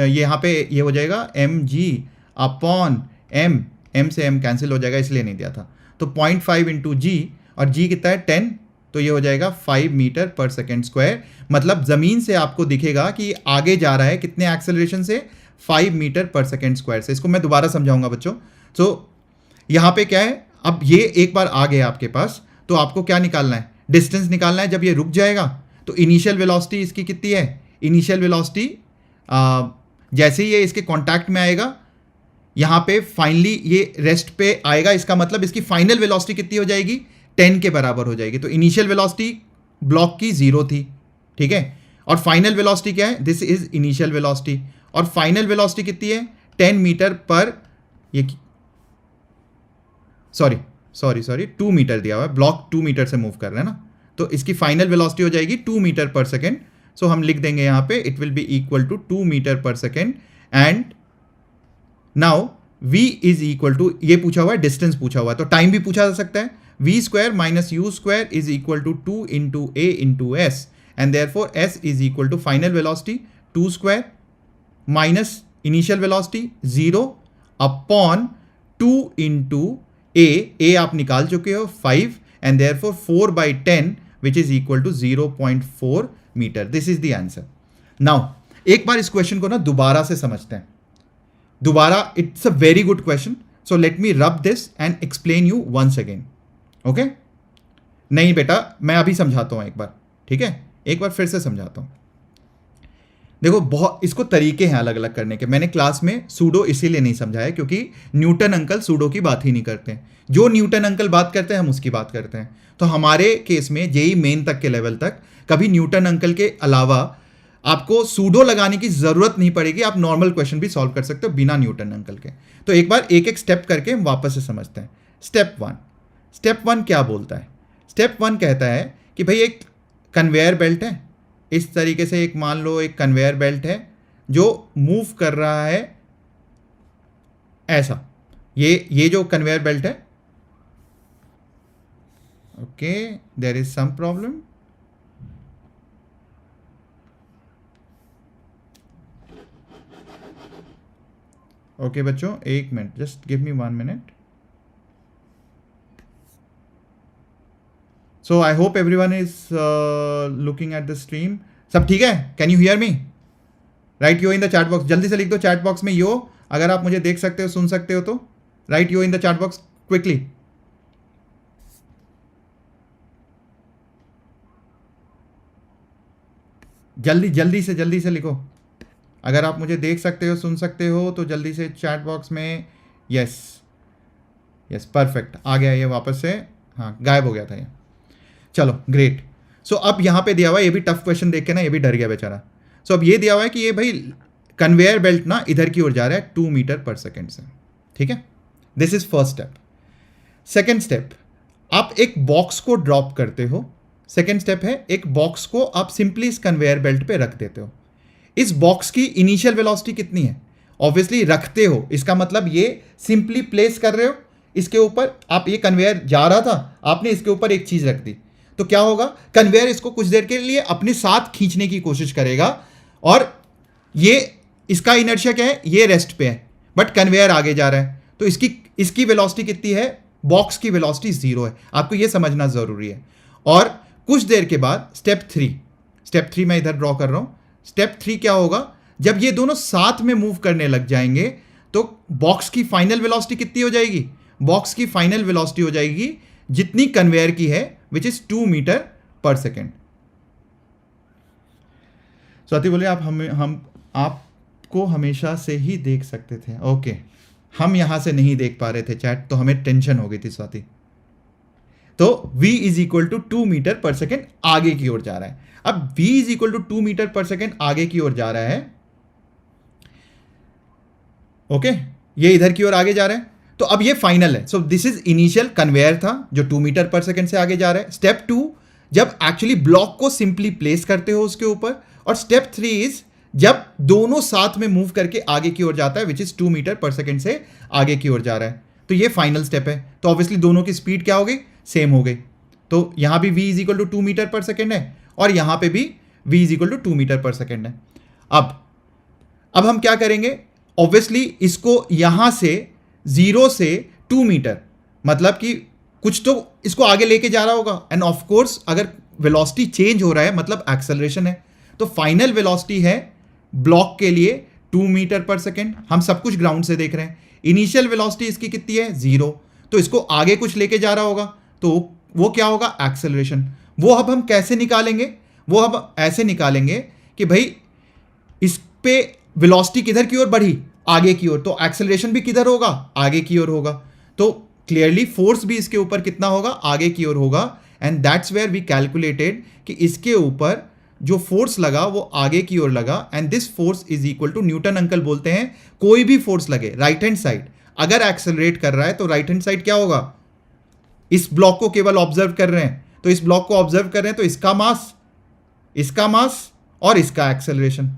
यहाँ पे ये हो जाएगा m g upon m, m से एम कैंसिल हो जाएगा इसलिए नहीं दिया था, तो 0.5 इंटू जी, और जी कितना है 10, तो ये हो जाएगा 5 मीटर पर सेकेंड स्क्वायर। मतलब ज़मीन से आपको दिखेगा कि आगे जा रहा है कितने एक्सेलरेशन से, 5 मीटर पर सेकेंड स्क्वायर से। इसको मैं दोबारा समझाऊंगा बच्चों। तो यहाँ पे क्या है, अब ये एक बार आ गया आपके पास, तो आपको क्या निकालना है, डिस्टेंस निकालना है। जब ये रुक जाएगा तो इनिशियल वेलोसिटी इसकी कितनी है, इनिशियल वेलोसिटी जैसे ही ये इसके कांटेक्ट में आएगा, यहाँ पे फाइनली ये रेस्ट पे आएगा, इसका मतलब इसकी फाइनल वेलोसिटी कितनी हो जाएगी, 10 के बराबर हो जाएगी। तो इनिशियल वेलोसिटी ब्लॉक की 0 थी, ठीक है, और फाइनल वेलोसिटी क्या है, दिस इज इनिशियल वेलोसिटी, और फाइनल वेलोसिटी कितनी है 10 मीटर पर, ये सॉरी 2 मीटर दिया हुआ है, ब्लॉक 2 मीटर से मूव कर रहे हैं ना, तो इसकी फाइनल वेलोसिटी हो जाएगी 2 मीटर पर सेकेंड। सो हम लिख देंगे यहाँ पे it will be equal to 2 metre पर second, and now v is equal to, ये पूछा हुआ है डिस्टेंस पूछा हुआ है, तो टाइम भी पूछा जा सकता है, v square minus u square is equal to 2 into a into s, and therefore s is equal to final velocity 2 square minus initial velocity 0 upon 2 into a आप निकाल चुके हो 5, and therefore 4/10 which is equal to 0.4 metre. This is the answer. Now एक बार इस क्वेश्चन को ना दोबारा से समझते हैं, दोबारा, it's a very good question, so let me rub this and explain you once again, okay. नहीं बेटा मैं अभी समझाता हूं एक बार, ठीक है, एक बार फिर से समझाता हूं। देखो बहुत इसको तरीके हैं अलग अलग करने के, मैंने क्लास में सूडो इसीलिए नहीं समझाया क्योंकि न्यूटन अंकल सूडो की बात ही नहीं करते हैं, जो न्यूटन अंकल बात करते हैं हम उसकी बात करते हैं। तो हमारे केस में जेई मेन तक के लेवल तक कभी न्यूटन अंकल के अलावा आपको सूडो लगाने की जरूरत नहीं पड़ेगी, आप नॉर्मल क्वेश्चन भी सॉल्व कर सकते हो बिना न्यूटन अंकल के। तो एक बार एक एक स्टेप करके हम वापस से समझते हैं। स्टेप वन क्या बोलता है, स्टेप 1 कहता है कि भाई एक कन्वेयर बेल्ट है, इस तरीके से एक मान लो एक कन्वेयर बेल्ट है जो मूव कर रहा है ऐसा, ये जो कन्वेयर बेल्ट है, okay there is some problem, okay बच्चों एक minute, just give me 1 minute. So I hope everyone is looking at the stream, सब ठीक है, can you hear me, write yo in the chat box, जल्दी से लिख दो चैट बॉक्स में यो, अगर आप मुझे देख सकते हो सुन सकते हो तो right yo in the chat box quickly. जल्दी से लिखो, अगर आप मुझे देख सकते हो सुन सकते हो तो जल्दी से चैट बॉक्स में, यस परफेक्ट, आ गया ये वापस से, हाँ गायब हो गया था ये, चलो ग्रेट। सो अब यहाँ पे दिया हुआ है, ये भी टफ क्वेश्चन देख के ना ये भी डर गया बेचारा। सो अब ये दिया हुआ है कि ये भाई कन्वेयर बेल्ट ना इधर की ओर जा रहा है 2 मीटर पर सेकेंड से, ठीक है। This is first step. Second step, आप एक बॉक्स को ड्रॉप करते हो। सेकेंड स्टेप है एक बॉक्स को आप सिंपली इस कन्वेयर बेल्ट पे रख देते हो। इस बॉक्स की इनिशियल वेलोसिटी कितनी है? ऑब्वियसली रखते हो, इसका मतलब ये सिंपली प्लेस कर रहे हो इसके ऊपर। आप ये कन्वेयर जा रहा था, आपने इसके ऊपर एक चीज रख दी, तो क्या होगा? कन्वेयर इसको कुछ देर के लिए अपने साथ खींचने की कोशिश करेगा और ये इसका इनर्शिया क्या है? ये रेस्ट पे है, बट कन्वेयर आगे जा रहा है, तो इसकी वेलोसिटी कितनी है? बॉक्स की वेलोसिटी 0 है। आपको ये समझना जरूरी है। और कुछ देर के बाद स्टेप थ्री मैं इधर ड्रॉ कर रहा हूं। स्टेप 3 क्या होगा? जब ये दोनों साथ में मूव करने लग जाएंगे तो बॉक्स की फाइनल वेलोसिटी कितनी हो जाएगी? बॉक्स की फाइनल वेलोसिटी हो जाएगी जितनी कन्वेयर की है, विच इज 2 मीटर पर सेकेंड। स्वाति बोले हम आपको हमेशा से ही देख सकते थे। ओके, हम यहां से नहीं देख पा रहे थे चैट, तो हमें टेंशन हो गई थी स्वाति। तो v is equal to 2 metre पर सेकेंड आगे की ओर जा रहा है। अब v is equal to 2 metre पर सेकेंड आगे की ओर जा रहा है, ओके, ये इधर की ओर आगे जा रहा है, तो अब ये फाइनल है। So this is initial conveyor था जो 2 मीटर पर सेकेंड से आगे जा रहा है। स्टेप 2, जब एक्चुअली ब्लॉक को सिंपली प्लेस करते हो उसके ऊपर। और स्टेप 3 इज जब दोनों साथ में मूव करके आगे की ओर जाता है, विच इज 2 मीटर पर सेकेंड से आगे की ओर जा रहा है। तो ये फाइनल स्टेप है। तो ऑब्वियसली दोनों की स्पीड क्या हो गई? सेम हो गई। तो यहां भी v is equal to 2 metre पर सेकेंड है और यहां पे भी v is equal to 2 metre पर सेकेंड है। अब हम क्या करेंगे? ऑब्वियसली इसको यहां से 0 से 2 मीटर, मतलब कि कुछ तो इसको आगे लेके जा रहा होगा। एंड ऑफ कोर्स अगर वेलोसिटी चेंज हो रहा है मतलब एक्सेलरेशन है, तो फाइनल वेलोसिटी है ब्लॉक के लिए 2 मीटर पर सेकेंड। हम सब कुछ ग्राउंड से देख रहे हैं। इनिशियल वेलोसिटी इसकी कितनी है? 0। तो इसको आगे कुछ लेके जा रहा होगा, तो वो क्या होगा? एक्सेलरेशन। वो अब हम कैसे निकालेंगे? वो अब ऐसे निकालेंगे कि भाई इस पे वेलोसिटी किधर की ओर बढ़ी? आगे की ओर, तो एक्सेलरेशन भी किधर होगा? आगे की ओर होगा। तो क्लियरली फोर्स भी इसके ऊपर कितना होगा? आगे की ओर होगा। And that's where we calculated कि इसके ऊपर जो फोर्स लगा वो आगे की ओर लगा। And this force is equal to, Newton uncle बोलते हैं कोई भी फोर्स लगे राइट हैंड साइड, अगर एक्सेलरेट कर रहा है तो राइट हैंड साइड क्या होगा? इस ब्लॉक को केवल ऑब्जर्व कर रहे हैं, तो इस ब्लॉक को ऑब्जर्व कर रहे हैं, तो इसका मास और इसका एक्सेलरेशन,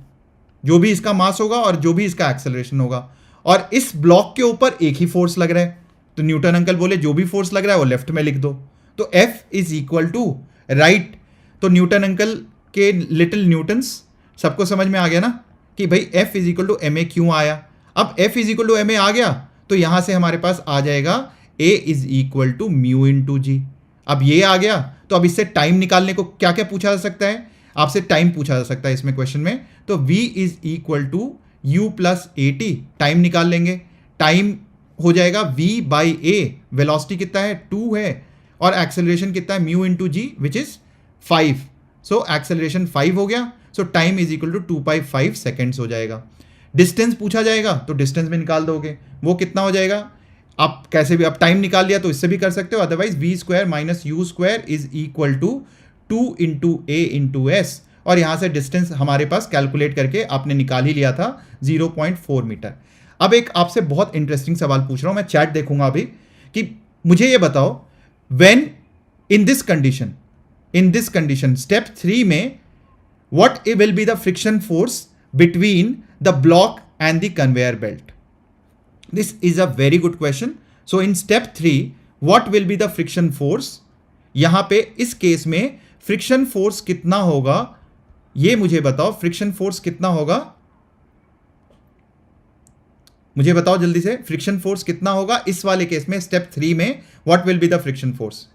जो भी इसका मास होगा और जो भी इसका एक्सेलरेशन होगा। और इस ब्लॉक के ऊपर एक ही फोर्स लग रहा है, तो न्यूटन अंकल बोले जो भी फोर्स लग रहा है वो लेफ्ट में लिख दो। तो F is equal to right. तो न्यूटन अंकल के लिटिल न्यूटन्स सबको समझ में आ गया ना कि भाई F is equal to ma क्यों आया। अब F is equal to ma आ गया तो यहां से हमारे पास आ जाएगा A is equal to mu into g. अब ये आ गया, तो अब इससे टाइम निकालने को क्या क्या पूछा जा सकता है? आपसे टाइम पूछा जा सकता है इसमें क्वेश्चन में। तो v is equal to u plus a t, time निकाल लेंगे। टाइम हो जाएगा v बाई ए, वेलोसिटी कितना है? 2 है, और एक्सेलरेशन कितना है? Mu into g which is 5। So acceleration 5 हो गया। So time is equal to 2/5 seconds हो जाएगा। डिस्टेंस पूछा जाएगा तो डिस्टेंस में निकाल दोगे, वो कितना हो जाएगा? आप कैसे भी, आप टाइम निकाल लिया तो इससे भी कर सकते हो, otherwise v square minus u square is equal to 2 into a into s. और यहां से डिस्टेंस हमारे पास कैलकुलेट करके आपने निकाल ही लिया था 0.4 मीटर। अब एक आपसे बहुत इंटरेस्टिंग सवाल पूछ रहा हूं, मैं चैट देखूंगा अभी, कि मुझे ये बताओ when in this condition step 3 में what will be the friction force between the block and the conveyor belt. This is a very good question. So in step 3 what will be the friction force, यहां पे इस केस में फ्रिक्शन फोर्स कितना होगा ये मुझे बताओ। फ्रिक्शन फोर्स कितना होगा मुझे बताओ जल्दी से। फ्रिक्शन फोर्स कितना होगा इस वाले केस में, स्टेप 3 में what will be the friction force?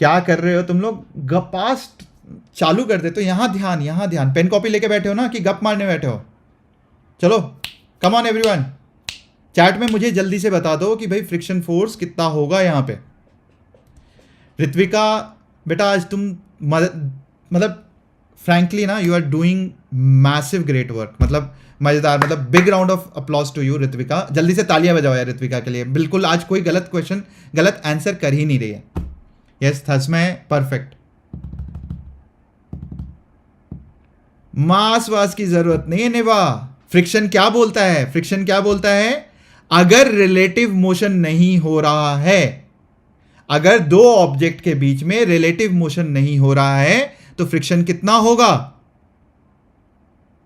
क्या कर रहे हो तुम लोग? गपास चालू कर दे तो यहां ध्यान, पेन कॉपी लेके बैठे हो ना कि गप मारने बैठे हो? चलो कम ऑन एवरीवन, चैट में मुझे जल्दी से बता दो कि भाई फ्रिक्शन फोर्स कितना होगा यहां पे। ऋत्विका बेटा आज तुम मतलब फ्रैंकली ना you are doing massive great work, मतलब मजेदार, मतलब big round of applause to you Ritvika. जल्दी से तालियां बजाओ यार ऋत्विका के लिए, बिल्कुल आज कोई गलत क्वेश्चन, गलत आंसर कर ही नहीं रही है। Yes थस्मय perfect. मास वास की जरूरत नहीं है निभा। फ्रिक्शन क्या बोलता है, फ्रिक्शन क्या बोलता है, अगर रिलेटिव मोशन नहीं हो रहा है, अगर दो ऑब्जेक्ट के बीच में रिलेटिव मोशन नहीं हो रहा है तो फ्रिक्शन कितना होगा?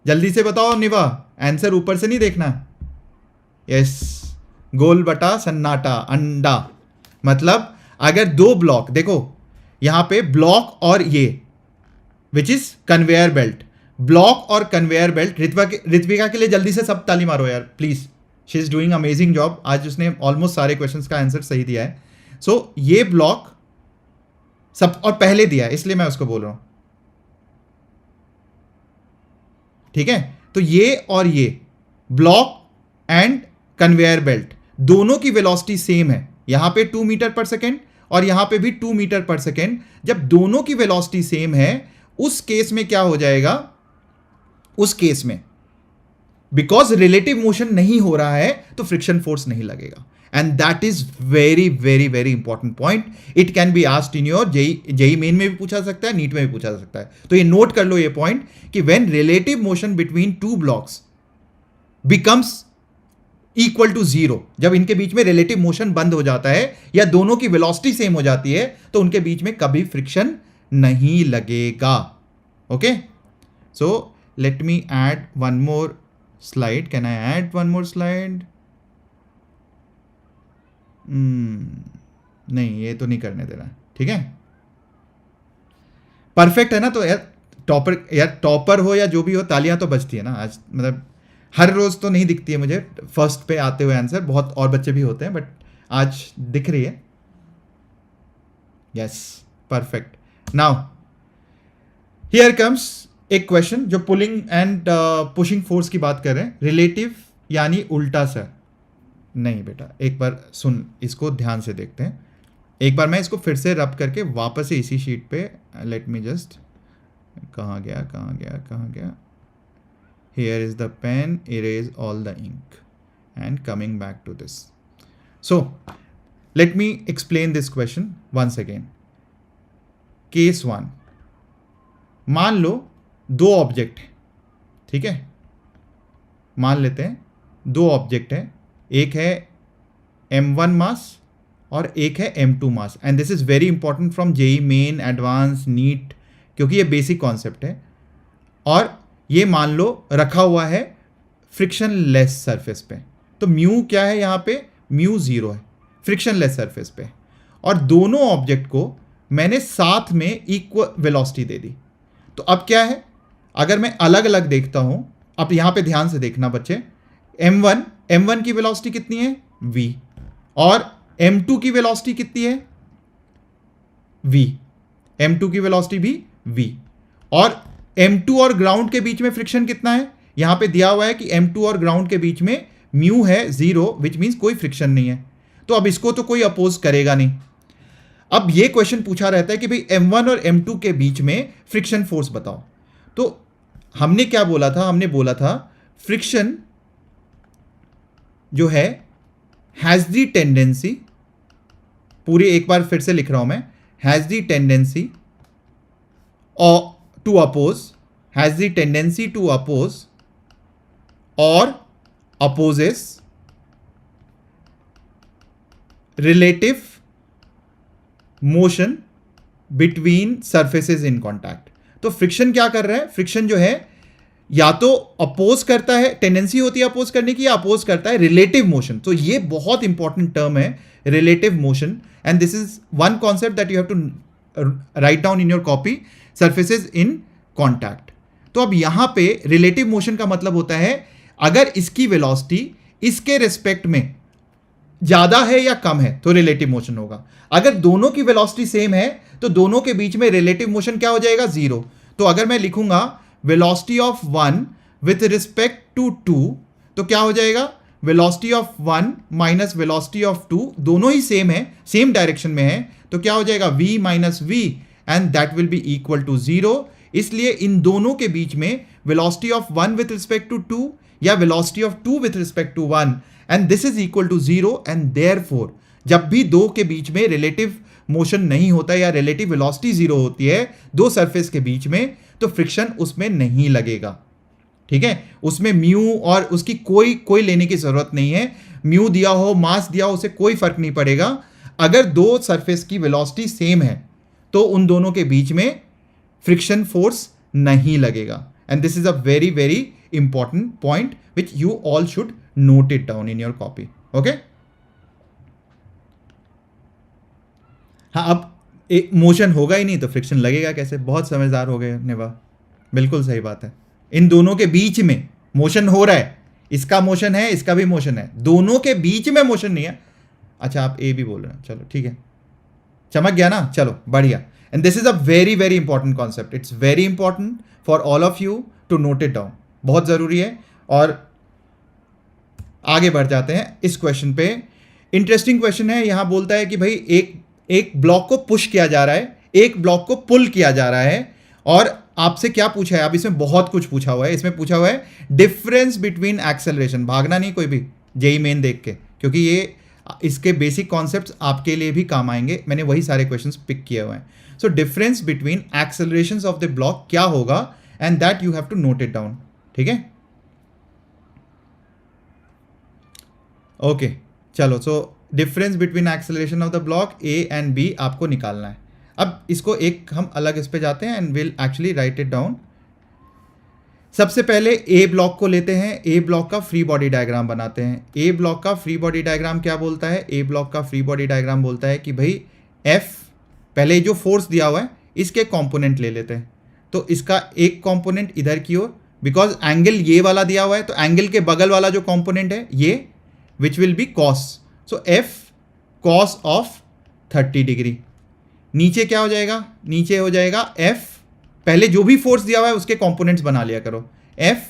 जल्दी से बताओ निभा, आंसर ऊपर से नहीं देखना। यस, गोल बटा सन्नाटा अंडा, मतलब अगर दो ब्लॉक, देखो यहां पे ब्लॉक और ये which is conveyor belt, block और कन्वेयर बेल्ट। ऋत्विका के लिए जल्दी से सब ताली मारो यार please, she is doing amazing job, आज उसने ऑलमोस्ट सारे क्वेश्चंस का आंसर सही दिया है। सो ये ब्लॉक सब और पहले दिया है इसलिए मैं उसको बोल रहा हूं, ठीक है। तो ये और ये ब्लॉक एंड कन्वेयर बेल्ट दोनों की वेलोसिटी सेम है, यहां पे 2 मीटर पर सेकेंड और यहां पे भी 2 मीटर पर सेकेंड। जब दोनों की वेलोसिटी सेम है उस केस में क्या हो जाएगा, उस केस में बिकॉज रिलेटिव मोशन नहीं हो रहा है तो फ्रिक्शन फोर्स नहीं लगेगा। And that is very very very important point. It can be asked in your JEE Main में भी पूछा सकता है, नीट में भी पूछा सकता है। तो ये नोट कर लो ये पॉइंट कि when relative motion between two blocks becomes equal to zero, जब इनके बीच में रिलेटिव मोशन बंद हो जाता है या दोनों की वेलोसिटी सेम हो जाती है तो उनके बीच में कभी फ्रिक्शन नहीं लगेगा। Okay, so let me add one more slide. Can I add one more slide? नहीं, ये तो नहीं करने दे रहा, ठीक है। परफेक्ट है ना, तो यार टॉपर, यार टॉपर हो या जो भी हो तालियां तो बजती है ना आज, मतलब हर रोज तो नहीं दिखती है मुझे फर्स्ट पे आते हुए आंसर, बहुत और बच्चे भी होते हैं बट आज दिख रही है। Yes perfect. Now here comes एक क्वेश्चन जो पुलिंग एंड पुशिंग फोर्स की बात कर रहे हैं, रिलेटिव यानी उल्टा सर। नहीं बेटा, एक बार सुन, इसको ध्यान से देखते हैं। एक बार मैं इसको फिर से रब करके वापस से इसी शीट पे, लेट मी जस्ट, कहाँ गया, here is the pen, erase all the ink and coming back to this. So let me explain this question once again. Case 1, मान लो दो ऑब्जेक्ट है, ठीक है, मान लेते हैं दो ऑब्जेक्ट है, एक है m1 मास और एक है m2 mass. And this is very important from JEE Main, advance, NEET, क्योंकि ये बेसिक कॉन्सेप्ट है। और ये मान लो रखा हुआ है फ्रिक्शन लेस सरफेस पे, तो म्यू क्या है यहाँ पे, म्यू 0 है फ्रिक्शन लेस सरफेस पे, और दोनों ऑब्जेक्ट को मैंने साथ में इक्वल वेलोसिटी दे दी। तो अब क्या है, अगर मैं अलग अलग देखता हूं, अब यहां पे ध्यान से देखना बच्चे, m1 की वेलोसिटी कितनी है v, और m2 की वेलोसिटी कितनी है v, m2 की वेलोसिटी भी v, और m2 और ग्राउंड के बीच में फ्रिक्शन कितना है, यहां पे दिया हुआ है कि m2 और ग्राउंड के बीच में म्यू है 0, विच मीन्स कोई फ्रिक्शन नहीं है। तो अब इसको तो कोई अपोज करेगा नहीं। अब ये क्वेश्चन पूछा रहता है कि भाई m1 और m2 के बीच में फ्रिक्शन फोर्स बताओ। तो हमने क्या बोला था, हमने बोला था फ्रिक्शन जो है हैज दी टेंडेंसी, पूरी एक बार फिर से लिख रहा हूं मैं, has the tendency to oppose, has the tendency to oppose और opposes relative motion between surfaces in contact. तो फ्रिक्शन क्या कर रहा है, फ्रिक्शन जो है या तो अपोज करता है, टेंडेंसी होती है अपोज करने की, या अपोज करता है रिलेटिव मोशन। तो ये बहुत इंपॉर्टेंट टर्म है relative motion, and this is one concept that you have to write down in your copy, surfaces in contact. तो अब यहां पे रिलेटिव मोशन का मतलब होता है अगर इसकी वेलोसिटी इसके रिस्पेक्ट में ज्यादा है या कम है तो रिलेटिव मोशन होगा। अगर दोनों की वेलोसिटी सेम है तो दोनों के बीच में रिलेटिव मोशन क्या हो जाएगा, 0। तो अगर मैं लिखूंगा velocity of 1 with respect to 2, तो क्या हो जाएगा, velocity of 1 minus velocity of 2, दोनों ही सेम है, सेम डायरेक्शन में है, तो क्या हो जाएगा v minus v, and that will be equal to 0। इसलिए इन दोनों के बीच में velocity of 1 with respect to 2 या velocity of 2 with respect to 1 and this is equal to 0 and therefore जब भी दो के बीच में रिलेटिव मोशन नहीं होता या रिलेटिव वेलोसिटी जीरो होती है दो सरफेस के बीच में, तो फ्रिक्शन उसमें नहीं लगेगा. ठीक है, उसमें म्यू और उसकी कोई लेने की जरूरत नहीं है. म्यू दिया हो, मास दिया हो, उसे कोई फर्क नहीं पड़ेगा. अगर दो सरफेस की वेलोसिटी सेम है तो उन दोनों के बीच में फ्रिक्शन फोर्स नहीं लगेगा. And this is a very very important point which you all should note it down in your copy. Okay, हाँ, अब एक मोशन होगा ही नहीं तो फ्रिक्शन लगेगा कैसे? बहुत समझदार हो गए नेवा, बिल्कुल सही बात है. इन दोनों के बीच में मोशन हो रहा है, इसका मोशन है, इसका भी मोशन है, दोनों के बीच में मोशन नहीं है. अच्छा, आप ए भी बोल रहे हैं, चलो ठीक है, चमक गया ना, चलो बढ़िया. And this is a very very important concept. It's very important for all of you to note it down, बहुत जरूरी है. और आगे बढ़ जाते हैं इस क्वेश्चन पे. इंटरेस्टिंग क्वेश्चन है. यहां बोलता है कि भाई एक ब्लॉक को पुश किया जा रहा है, एक ब्लॉक को पुल किया जा रहा है, और आपसे क्या पूछा है? अब इसमें बहुत कुछ पूछा हुआ है. इसमें पूछा हुआ है डिफरेंस बिटवीन एक्सेलरेशन. भागना नहीं कोई भी जेई मेन देख के, क्योंकि ये इसके बेसिक कॉन्सेप्ट्स आपके लिए भी काम आएंगे. मैंने वही सारे क्वेश्चंस पिक किए हुए हैं. So difference between accelerations of the block क्या होगा, and that you have to note it down. ठीक है, ओके, चलो. So difference between acceleration of the block A and B आपको निकालना है. अब इसको एक हम अलग इस पे जाते हैं and will actually right it down. सबसे पहले ए ब्लॉक को लेते हैं, ए ब्लॉक का फ्री बॉडी डायग्राम बनाते हैं. ए ब्लॉक का फ्री बॉडी डायग्राम क्या बोलता है? ए ब्लॉक का फ्री बॉडी डायग्राम बोलता है कि भाई एफ, पहले जो फोर्स दिया हुआ है इसके कंपोनेंट ले लेते हैं. तो इसका एक कंपोनेंट इधर की ओर, बिकॉज एंगल ये वाला दिया हुआ है, तो एंगल के बगल वाला जो कंपोनेंट है ये, विच will B cos. So F cos of 30 degree. नीचे क्या हो जाएगा? नीचे हो जाएगा एफ, पहले जो भी फोर्स दिया हुआ है उसके कंपोनेंट्स बना लिया करो, एफ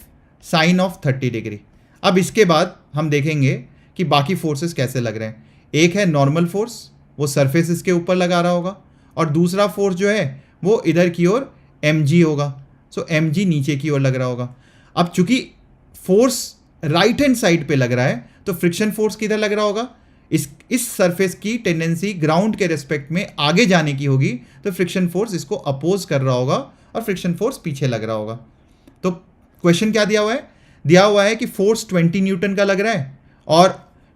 साइन ऑफ 30 डिग्री. अब इसके बाद हम देखेंगे कि बाकी फोर्सेस कैसे लग रहे हैं. एक है नॉर्मल फोर्स, वो सरफेसेस के ऊपर लगा रहा होगा, और दूसरा फोर्स जो है वो इधर की ओर mg होगा. सो mg नीचे की ओर लग रहा होगा. अब चूंकि फोर्स राइट हैंड साइड पे लग रहा है तो फ्रिक्शन फोर्स किधर लग रहा होगा? इस सरफेस की टेंडेंसी ग्राउंड के रिस्पेक्ट में आगे जाने की होगी, तो फ्रिक्शन फोर्स इसको अपोज कर रहा होगा और फ्रिक्शन फोर्स पीछे लग रहा होगा. तो क्वेश्चन क्या दिया हुआ है? दिया हुआ है कि फोर्स 20 न्यूटन का लग रहा है और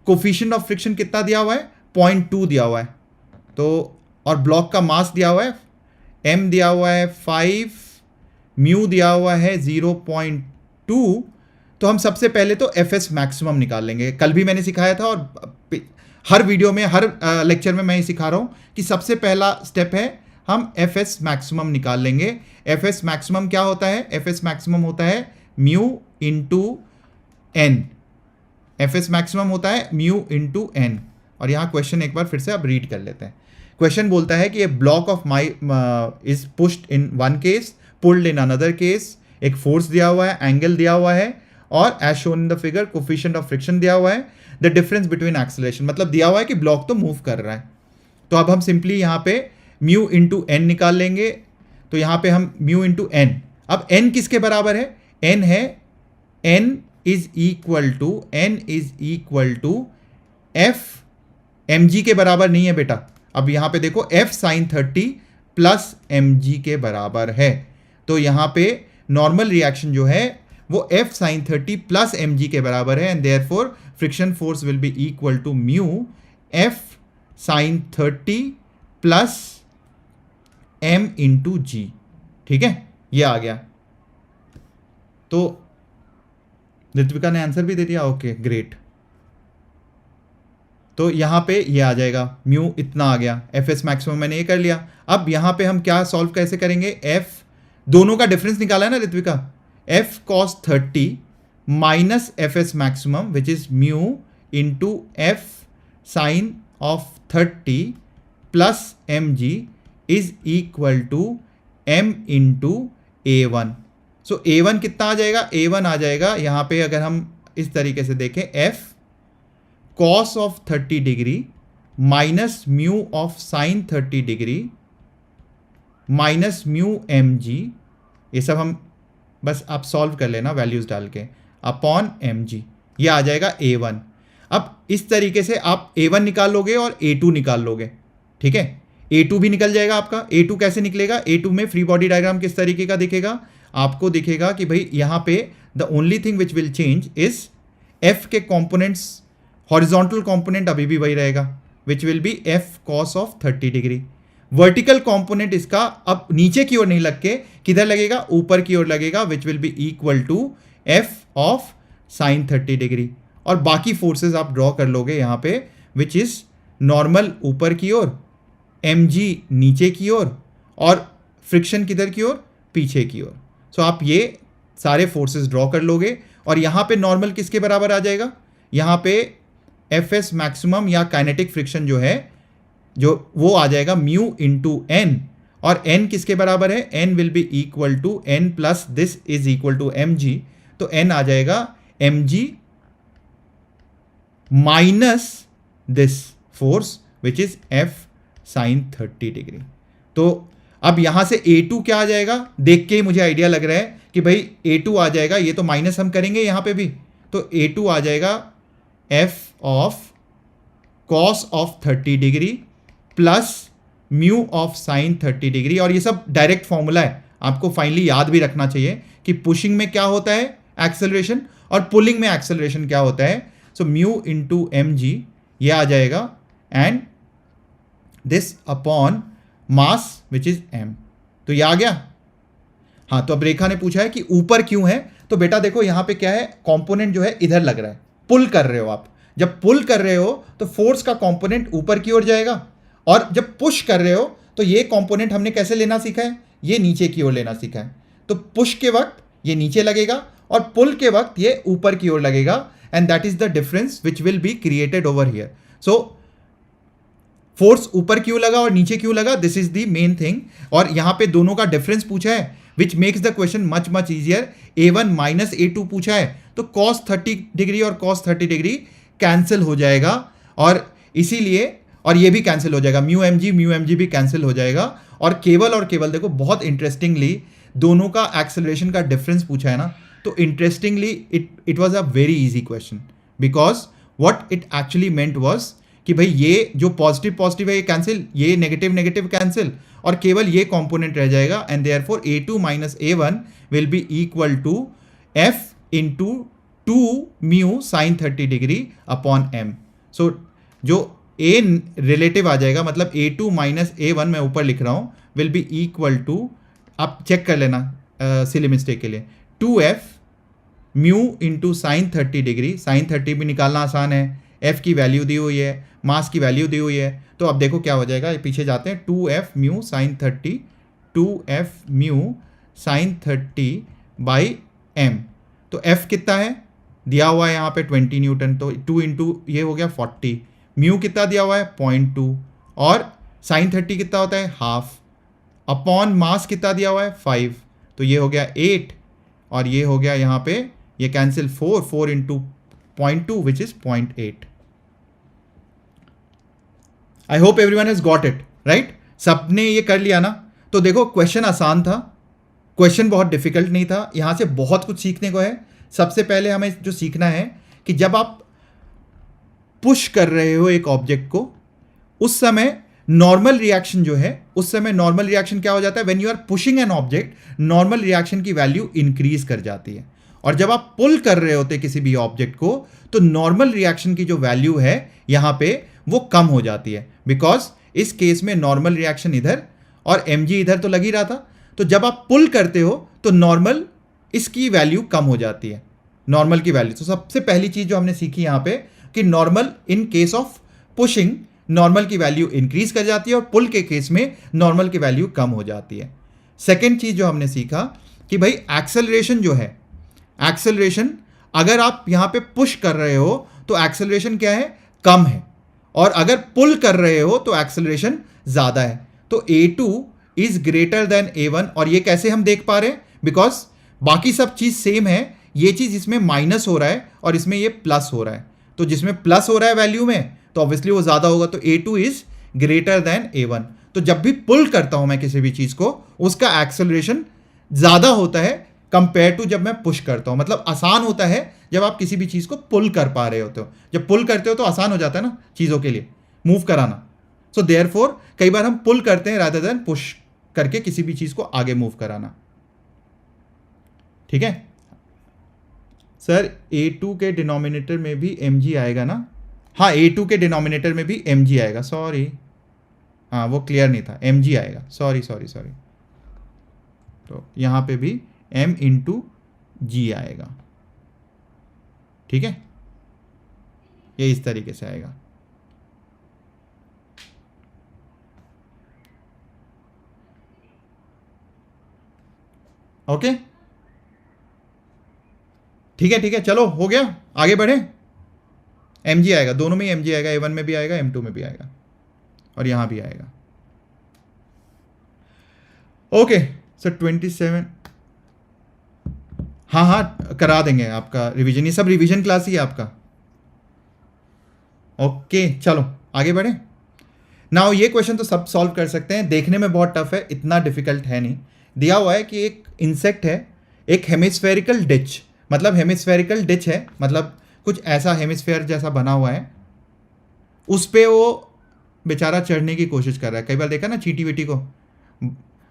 कोफिशिएंट ऑफ फ्रिक्शन कितना दिया हुआ है? 0.2 दिया हुआ है. तो और ब्लॉक का मास दिया हुआ है, m दिया हुआ है 5, म्यू दिया हुआ है 0.2. तो हम सबसे पहले तो एफ मैक्सिमम निकाल लेंगे. कल भी मैंने सिखाया था और हर वीडियो में, हर लेक्चर में मैं ये सिखा रहा हूँ कि सबसे पहला स्टेप है हम एफ मैक्सिमम निकाल लेंगे. एफ मैक्सिमम क्या होता है? एफ मैक्सिमम होता है mu into N. F maximum होता है म्यू इंटू एन. और यहाँ क्वेश्चन एक बार फिर से आप रीड कर लेते हैं. क्वेश्चन बोलता है कि a block of my is pushed in one case, pulled in another case. एक फोर्स दिया हुआ है, एंगल दिया हुआ है, और as shown in the figure coefficient of friction दिया हुआ है. द डिफरेंस बिटवीन एक्सेलरेशन, मतलब दिया हुआ है कि ब्लॉक तो मूव कर रहा है. तो अब हम सिंपली यहाँ पे म्यू इंटू एन निकाल लेंगे. तो यहाँ पे हम म्यू इंटू एन. अब एन किसके बराबर है? एन है N is equal to F. M g के बराबर नहीं है बेटा. अब यहाँ पे देखो F sine 30 plus m g के बराबर है. तो यहाँ पे नॉर्मल रिएक्शन जो है वो F sine 30 plus m g के बराबर है. And therefore friction force will be equal to mu F sine 30 plus m into g. ठीक है, ये आ गया. तो ऋत्विका ने आंसर भी दे दिया. Okay, great. तो यहाँ पे ये आ जाएगा, म्यू इतना आ गया. एफ एस मैक्सिमम मैंने ये कर लिया. अब यहाँ पे हम क्या सॉल्व कैसे करेंगे? एफ, दोनों का डिफरेंस निकाला है ना Ritvika. F cos 30 minus F s maximum which is mu into F sine of 30 plus m g is equal to m into A1. सो A1 कितना आ जाएगा? A1 आ जाएगा यहाँ पे, अगर हम इस तरीके से देखें, F cos of 30 degree minus mu of sine 30 degree minus mu m g. ये सब हम बस आप सॉल्व कर लेना वैल्यूज़ डाल के, अपॉन mg, ये आ जाएगा a1। अब इस तरीके से आप a1 निकाल लोगे और a2 निकाल लोगे, ठीक है। a2 भी निकल जाएगा आपका। a2 कैसे निकलेगा? a2 में फ्री बॉडी डायग्राम किस तरीके का दिखेगा? आपको दिखेगा कि भाई यहाँ पे the only thing which will change is f के कॉम्पोनेंट्स, हॉरिजॉन्टल कॉम्पोनेंट अभी भी वही रहेगा, विच will B f cos of 30 degree. Vertical component इसका अब नीचे की ओर नहीं लग के किधर लगेगा? ऊपर की ओर लगेगा, which will be equal to f of sine 30 degree. और बाकी फोर्सेस आप ड्रॉ कर लोगे यहाँ पे, विच इज नॉर्मल ऊपर की ओर, mg नीचे की ओर, और फ्रिक्शन किधर की ओर? पीछे की ओर। सो आप ये सारे फोर्सेस ड्रॉ कर लोगे और यहाँ पे नॉर्मल किसके बराबर आ जाएगा? यहाँ पे एफ मैक्सिमम या काइनेटिक फ्रिक्शन जो है, जो वो आ जाएगा म्यू इंटू एन, और n किसके बराबर है? n will be equal to n plus this is equal to mg। तो n आ जाएगा mg minus this force which is f sine 30 degree. तो अब यहां से a2 क्या आ जाएगा? देख के ही मुझे आइडिया लग रहा है कि भाई a2 आ जाएगा, ये तो माइनस हम करेंगे यहां पे भी, तो a2 आ जाएगा f of cos of 30 degree plus mu of sine 30 degree. और ये सब डायरेक्ट फॉर्मूला है, आपको फाइनली याद भी रखना चाहिए कि पुशिंग में क्या होता है? एक्सेलरेशन, और पुलिंग में एक्सेलरेशन क्या होता है? सो म्यू इंटू mg ये आ जाएगा, and this upon mass which is m। तो ये आ गया। हाँ, तो अब रेखा ने पूछा है कि ऊपर क्यों है? तो बेटा देखो यहाँ पे क्या है, कंपोनेंट जो है इधर लग रहा है, पुल कर रहे हो आप। जब पुल कर रहे हो तो फोर्स का कंपोनेंट ऊपर की ओर जाएगा, और जब पुश कर रहे हो तो ये कंपोनेंट हमने कैसे लेना सीखा है? ये नीचे की ओर लेना सीखा है। तो पुश के वक्त ये नीचे लगेगा और पुल के वक्त ये ऊपर की ओर लगेगा, and that is the difference which will be created over here. So force ऊपर क्यों लगा और नीचे क्यों लगा, this is the main thing. और यहां पे दोनों का डिफरेंस पूछा है, which makes the question much much easier. a1 minus a2 पूछा है, तो cos 30 डिग्री और cos 30 डिग्री कैंसिल हो जाएगा, और इसीलिए, और ये भी कैंसिल हो जाएगा, म्यू mg भी कैंसिल हो जाएगा। और केवल देखो बहुत इंटरेस्टिंगली दोनों का एक्सेलरेशन का डिफरेंस पूछा है ना, तो interestingly it was a very easy question, because what it actually meant was कि भाई ये जो पॉजिटिव है ये कैंसिल, ये नेगेटिव कैंसिल, और केवल ये कंपोनेंट रह जाएगा, and therefore a2 minus a1 will be equal to f into 2 mu sine 30 degree upon m। So जो a रिलेटिव आ जाएगा, मतलब a2 माइनस a1 मैं ऊपर लिख रहा हूँ, विल बी इक्वल टू, आप चेक कर लेना सिली मिस्टेक के लिए, 2f mu into sine 30 degree. Sine 30 भी निकालना आसान है, f की वैल्यू दी हुई है, मास की वैल्यू दी हुई है, तो अब देखो क्या हो जाएगा, ये पीछे जाते हैं, 2f mu sine 30, 2f mu sine 30 by m। तो f कितना है दिया हुआ है यहाँ पे 20 न्यूटन, तो 2 इंटू ये हो गया 40, म्यू कितना दिया हुआ है 0.2, और साइन 30 कितना होता है हाफ, अपॉन मास कितना दिया हुआ है 5, तो ये हो गया 8, और ये हो गया यहाँ पे ये cancel 4 into 0.2 which is 0.8। I hope everyone has got it right, सबने ये कर लिया ना। तो देखो क्वेश्चन आसान था, क्वेश्चन बहुत डिफिकल्ट नहीं था, यहां से बहुत कुछ सीखने को है। सबसे पहले हमें जो सीखना है कि जब आप पुश कर रहे हो एक ऑब्जेक्ट को, उस समय नॉर्मल रिएक्शन जो है, उस समय नॉर्मल रिएक्शन क्या हो जाता है, when you are pushing an object, normal reaction की वैल्यू इंक्रीज कर जाती है। और जब आप पुल कर रहे होते किसी भी ऑब्जेक्ट को, तो नॉर्मल रिएक्शन की जो वैल्यू है यहां पे वो कम हो जाती है, बिकॉज इस केस में नॉर्मल रिएक्शन इधर और mg इधर तो लग ही रहा था। तो जब आप पुल करते हो तो नॉर्मल इसकी वैल्यू कम हो जाती है, नॉर्मल की वैल्यू। तो सबसे पहली चीज जो हमने सीखी यहां पे कि normal in case of pushing normal की वैल्यू इंक्रीज कर जाती है, और पुल के केस में नॉर्मल की वैल्यू कम हो जाती है। सेकेंड चीज जो हमने सीखा कि भाई एक्सेलरेशन जो है, एक्सेलरेशन अगर आप यहां पे पुश कर रहे हो तो एक्सेलरेशन क्या है, कम है, और अगर पुल कर रहे हो तो एक्सेलरेशन ज्यादा है। तो a2 is greater than a1, और ये कैसे हम देख पा रहे हैं, बिकॉज बाकी सब चीज सेम है, ये चीज इसमें माइनस हो रहा है और इसमें ये प्लस हो रहा है, तो जिसमें प्लस हो रहा है वैल्यू में तो ऑब्वियसली वो ज्यादा होगा, तो a2 is greater than a1। तो जब भी पुल करता हूं मैं किसी भी चीज को, उसका एक्सेलरेशन ज्यादा होता है कंपेयर टू जब मैं पुश करता हूं। मतलब आसान होता है जब आप किसी भी चीज को पुल कर पा रहे होते हो। जब पुल करते हो तो आसान हो जाता है ना चीजों के लिए मूव कराना। सो देयरफॉर कई बार हम पुल करते हैं रादर देन पुश करके किसी भी चीज को आगे मूव कराना। ठीक है सर, A2 के डिनोमिनेटर में भी mg आएगा ना? हाँ, A2 के डिनोमिनेटर में भी mg आएगा, सॉरी, हाँ वो क्लियर नहीं था, mg आएगा, सॉरी। तो यहाँ पे भी m इंटू जी आएगा। ठीक है, ये इस तरीके से आएगा। ओके, ठीक है, चलो हो गया, आगे बढ़े। mg आएगा, दोनों में ही mg आएगा, A1 में भी आएगा, M2 में भी आएगा और यहां भी आएगा। ओके सर 27, हाँ करा देंगे आपका रिवीजन, ये सब रिवीजन क्लास ही है आपका। ओके चलो आगे बढ़े। नाउ ये क्वेश्चन तो सब सॉल्व कर सकते हैं, देखने में बहुत टफ है, इतना डिफिकल्ट है नहीं। दिया हुआ है कि एक इंसेक्ट है, एक हेमिस्फेरिकल डिच, मतलब हेमिस्फेरिकल डिच है मतलब कुछ ऐसा हेमिस्फेयर जैसा बना हुआ है, उस पे वो बेचारा चढ़ने की कोशिश कर रहा है। कई बार देखा ना चींटी वीटी को,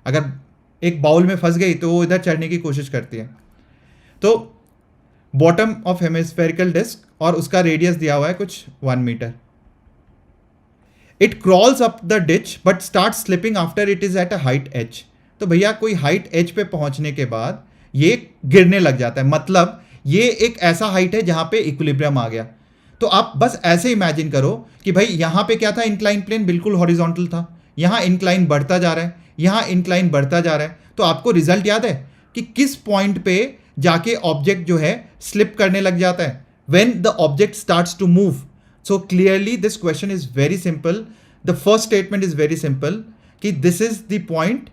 अगर एक बाउल में फंस गई तो वो इधर चढ़ने की कोशिश करती है। तो बॉटम ऑफ हेमिस्फेरिकल डिस्क और उसका रेडियस दिया हुआ है कुछ 1 metre. It crawls up the ditch but start slipping after it is at a height H. तो भैया कोई हाइट एच पे पहुंचने के बाद ये गिरने लग जाता है, मतलब ये एक ऐसा हाइट है जहां पे इक्विलिब्रियम आ गया। तो आप बस ऐसे इमेजिन करो कि भाई यहां पे क्या था, इंक्लाइन प्लेन बिल्कुल हॉरिजॉन्टल था, यहां इंक्लाइन बढ़ता जा रहा है, यहां इंक्लाइन बढ़ता जा रहा है। तो आपको रिजल्ट याद है कि किस पॉइंट पे जाके ऑब्जेक्ट जो है स्लिप करने लग जाता है, when the object starts to move. So clearly this question is very simple, the first statement is very simple कि this is the point,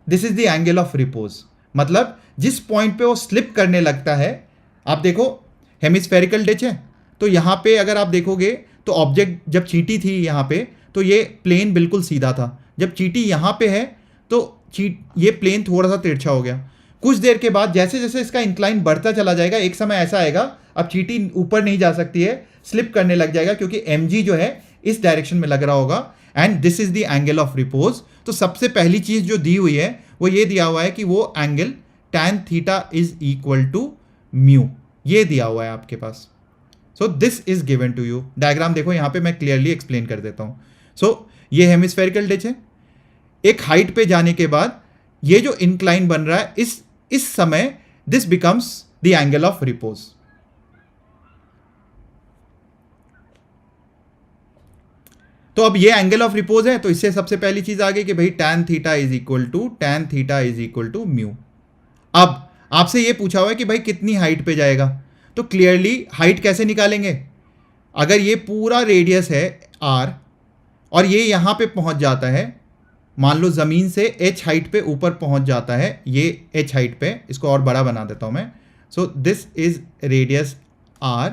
this is the angle of repose. मतलब जिस पॉइंट पे वो स्लिप करने लगता है, आप देखो हेमिस्फेरिकल डिच है, तो यहां पे अगर आप देखोगे तो ऑब्जेक्ट जब चींटी थी यहां पे तो ये प्लेन बिल्कुल सीधा था, जब चींटी यहां पे है तो ये प्लेन थोड़ा सा तिरछा हो गया। कुछ देर के बाद जैसे जैसे इसका इंक्लाइन बढ़ता चला जाएगा, एक समय ऐसा आएगा अब चींटी ऊपर नहीं जा सकती है, स्लिप करने लग जाएगा क्योंकि mg जो है इस डायरेक्शन में लग रहा होगा and this is the angle of repose. तो सबसे पहली चीज जो दी हुई है वो ये दिया हुआ है कि वो angle tan theta is equal to mu, ये दिया हुआ है आपके पास। So this is given to you. Diagram देखो यहां पे मैं क्लियरली एक्सप्लेन कर देता हूं। सो ये हेमिस्फेरिकल डिच है, एक हाइट पे जाने के बाद ये जो इंक्लाइन बन रहा है इस समय this becomes the angle of repose. तो अब ये एंगल ऑफ रिपोज है, तो इससे सबसे पहली चीज आ गई कि भाई tan theta is equal to mu. अब आपसे ये पूछा हुआ है कि भाई कितनी हाइट पे जाएगा, तो क्लियरली हाइट कैसे निकालेंगे। अगर ये पूरा रेडियस है r और ये यहां पे पहुंच जाता है, मान लो जमीन से h हाइट पे ऊपर पहुंच जाता है, ये h हाइट पे, इसको और बड़ा बना देता हूं मैं। सो this is radius r,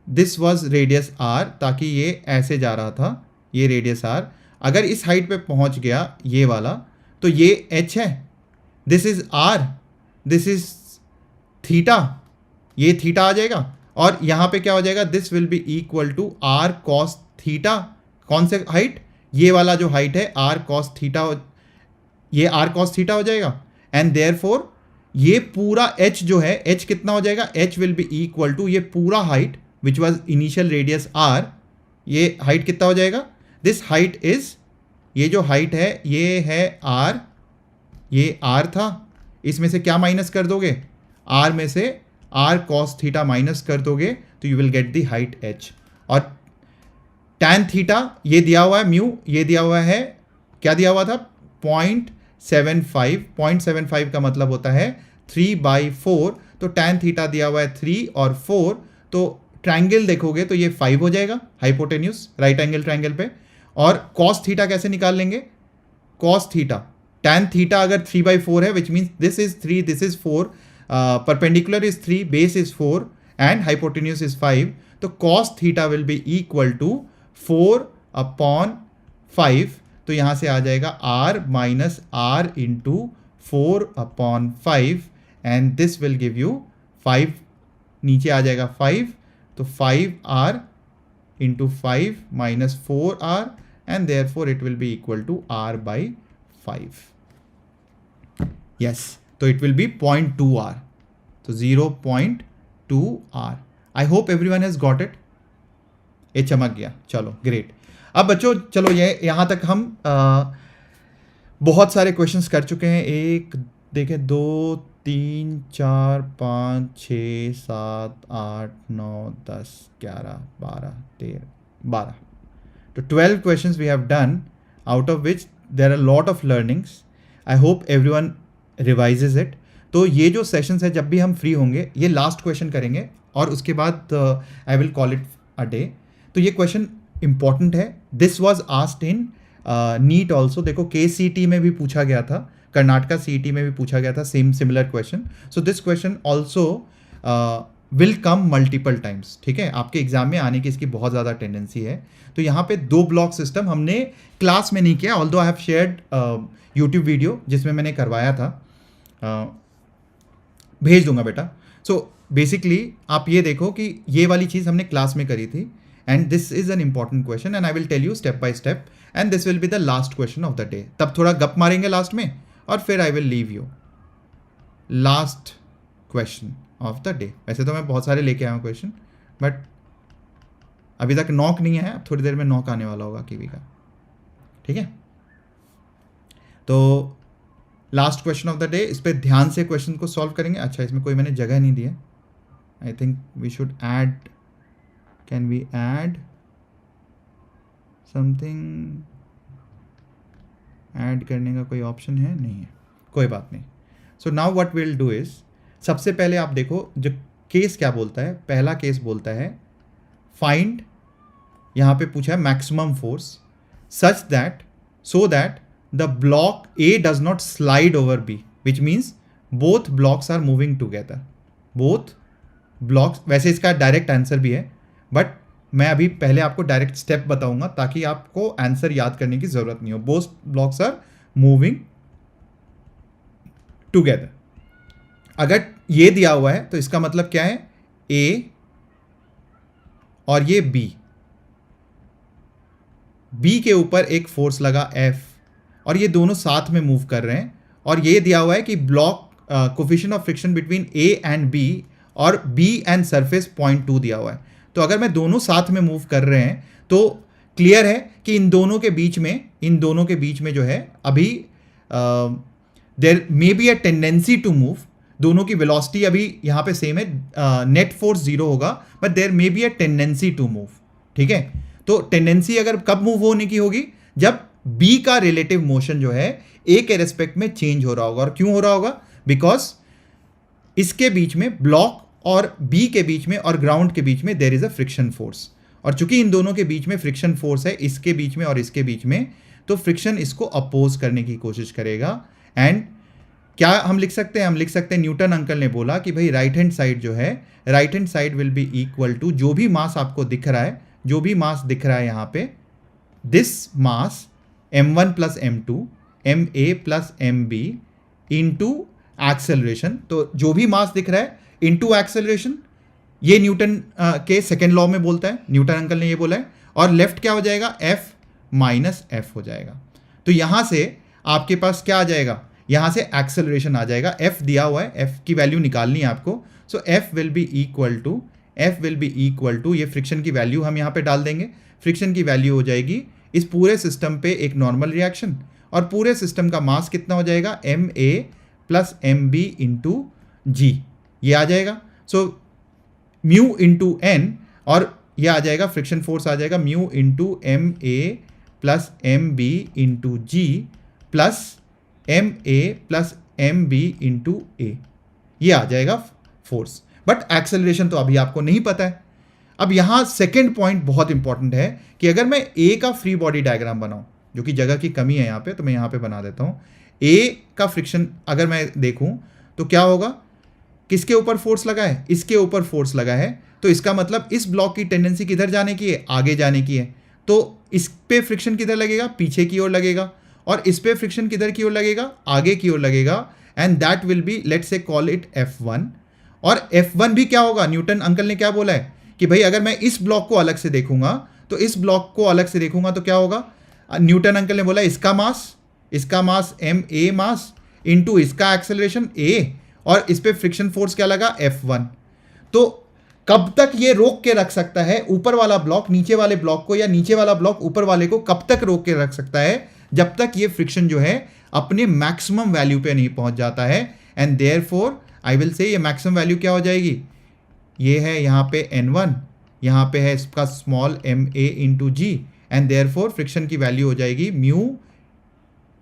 this was radius r, ताकि ये ऐसे जा रहा था, ये रेडियस r। अगर इस हाइट पे पहुंच गया ये वाला, तो ये h है, this is r, this is theta, ये थीटा आ जाएगा और यहां पे क्या हो जाएगा, this will be equal to r cos theta. कौन से हाइट, ये वाला जो हाइट है r cos थीटा, ये r cos थीटा हो जाएगा एंड देयरफॉर ये पूरा h जो है, h कितना हो जाएगा, h will be equal to ये पूरा height which was initial radius r, ये हाइट कितना हो जाएगा, दिस हाइट इज, ये जो हाइट है ये है r, ये r था, इसमें से क्या माइनस कर दोगे, r में से r cos थीटा माइनस कर दोगे तो you will get the height h। और tan थीटा ये दिया हुआ है म्यू, ये दिया हुआ है, क्या दिया हुआ था 0.75, 0.75 का मतलब होता है 3/4, तो tan थीटा दिया हुआ है 3 और 4, तो ट्रायंगल देखोगे तो ये 5 हो जाएगा, हाइपोटेन्यूज राइट एंगल ट्रायंगल पे। और cos थीटा कैसे निकाल लेंगे, cos थीटा, tan थीटा अगर 3/4 है which means this is 3, this is 4, perpendicular is 3, base is 4 and hypotenuse is 5, तो cos theta will be equal to 4/5, तो यहां से आ जाएगा r minus r into 4/5 and this will give you 5, नीचे आ जाएगा 5, तो 5r into 5 minus 4r and therefore it will be equal to r/5. Yes, तो इट विल बी 0.2r, तो 0.2r. I hope everyone has got it. ये चमक गया, चलो ग्रेट. अब बच्चों चलो ये यहाँ तक हम बहुत सारे क्वेश्चंस कर चुके हैं. एक देखें, 2 3 4 5 6 7 8 9 10 11 12 13 12. तो 12 questions we have done, out of which there are a lot of learnings. I hope everyone revises it. तो ये जो सेशंस है, जब भी हम फ्री होंगे ये लास्ट क्वेश्चन करेंगे और उसके बाद I will call it a day. तो ये क्वेश्चन इंपॉर्टेंट है. This was asked in NEET also. देखो KCET में भी पूछा गया था, कर्नाटका CET में भी पूछा गया था same similar question. So this question also will come multiple times. ठीक है, आपके एग्जाम में आने की इसकी बहुत ज़्यादा टेंडेंसी है. तो यहाँ पे 2 ब्लॉक सिस्टम हमने क्लास में नहीं किया, although I have shared YouTube video जिसमें मैंने करवाया था. भेज दूंगा बेटा. सो बेसिकली आप ये देखो कि ये वाली चीज़ हमने क्लास में करी थी and this is an important question and I will tell you step by step and this will be the last question of the day. तब थोड़ा गप मारेंगे लास्ट में और फिर I will leave you. Last question of the day. वैसे तो मैं बहुत सारे लेके आया हूँ क्वेश्चन, बट अभी तक नॉक नहीं है. अब थोड़ी देर में नॉक आने वाला होगा कीवी का. ठीक है, तो last question of the day, इस पर ध्यान से क्वेश्चन को सॉल्व करेंगे. अच्छा, इसमें कोई मैंने जगह नहीं दी है. I think we should add, can we add something? Add करने का कोई ऑप्शन है? नहीं है, कोई बात नहीं. So now what will do is, सबसे पहले आप देखो जो केस क्या बोलता है. पहला केस बोलता है फाइंड, यहाँ पे पूछा है maximum force such that, so that the block A does not slide over B, which means both blocks are moving together. Both blocks, वैसे इसका डायरेक्ट आंसर भी है, बट मैं अभी पहले आपको डायरेक्ट स्टेप बताऊंगा ताकि आपको आंसर याद करने की जरूरत नहीं हो. Both blocks are moving together. अगर ये दिया हुआ है तो इसका मतलब क्या है, A और ये B के ऊपर एक फोर्स लगा F और ये दोनों साथ में मूव कर रहे हैं. और ये दिया हुआ है कि block coefficient of friction between A and B और B एंड सरफेस 0.2 दिया हुआ है. तो अगर मैं दोनों साथ में मूव कर रहे हैं तो क्लियर है कि इन दोनों के बीच में जो है अभी there may be a tendency to move. दोनों की वेलोसिटी अभी यहाँ पे सेम है, नेट फोर्स 0 होगा, but there may be a tendency to move. ठीक है, तो टेंडेंसी अगर कब मूव होने की होगी, जब B का रिलेटिव मोशन जो है A के रेस्पेक्ट में चेंज हो रहा होगा. और क्यों हो रहा होगा, बिकॉज इसके बीच में ब्लॉक और B के बीच में और ग्राउंड के बीच में there is a friction force. और चूंकि इन दोनों के बीच में फ्रिक्शन फोर्स है, इसके बीच में और इसके बीच में, तो फ्रिक्शन इसको अपोज करने की कोशिश करेगा. एंड क्या हम लिख सकते हैं, हम लिख सकते हैं न्यूटन अंकल ने बोला कि भाई राइट हैंड साइड जो है, right hand side will be equal to जो भी मास आपको दिख रहा है, जो भी मास दिख रहा है यहाँ पे, this mass m1 plus m2 ma plus mb into acceleration. तो जो भी मास दिख रहा है इंटू एक्सेलरेशन, ये न्यूटन के सेकेंड लॉ में बोलता है, न्यूटन अंकल ने ये बोला है. और लेफ्ट क्या हो जाएगा, f माइनस एफ हो जाएगा. तो यहाँ से आपके पास क्या आ जाएगा, यहाँ से एक्सेलरेशन आ जाएगा. f दिया हुआ है, f की वैल्यू निकालनी है आपको. So f will be equal to ये फ्रिक्शन की वैल्यू हम यहाँ पे डाल देंगे. फ्रिक्शन की वैल्यू हो जाएगी इस पूरे सिस्टम पे एक नॉर्मल रिएक्शन, और पूरे सिस्टम का मास कितना हो जाएगा, ma प्लस mb इंटू जी, ये आ जाएगा. सो म्यू इंटू एन, और ये आ जाएगा फ्रिक्शन फोर्स आ जाएगा mu into ma plus mb into g plus ma plus mb into a, ये आ जाएगा फोर्स. बट एक्सेलरेशन तो अभी आपको नहीं पता है. अब यहाँ सेकेंड पॉइंट बहुत इंपॉर्टेंट है कि अगर मैं ए का फ्री बॉडी डायग्राम बनाऊं, जो कि जगह की कमी है यहाँ पे, तो मैं यहाँ पे बना देता हूँ. ए का फ्रिक्शन अगर मैं देखूं तो क्या होगा, किसके ऊपर फोर्स लगा है, इसके ऊपर फोर्स लगा है. तो इसका मतलब इस ब्लॉक की टेंडेंसी किधर जाने की है, आगे जाने की है. तो इस पे फ्रिक्शन किधर लगेगा, पीछे की ओर लगेगा. और इस पे फ्रिक्शन किधर की ओर लगेगा, आगे की ओर लगेगा. And that will B, let's say call it F1। और F1 भी क्या होगा, न्यूटन अंकल ने क्या बोला है कि भाई अगर मैं इस ब्लॉक को अलग से देखूंगा तो इस ब्लॉक को अलग से देखूंगा तो क्या होगा, न्यूटन अंकल ने बोला इसका मास ma मास इनटू इसका एक्सेलरेशन a, और इस पे फ्रिक्शन फोर्स क्या लगा, F1। तो कब तक ये रोक के रख सकता है ऊपर वाला ब्लॉक नीचे वाले ब्लॉक को, या नीचे वाला ब्लॉक ऊपर वाले को कब तक रोक के रख सकता है, जब तक ये फ्रिक्शन जो है अपने मैक्सिमम वैल्यू पे नहीं पहुंच जाता है। And therefore I will say ये मैक्सिमम वैल्यू क्या हो जाएगी, ये है यहाँ पे N1, यहाँ पे है इसका small ma into g, and therefore friction की वैल्यू हो जाएगी म्यू,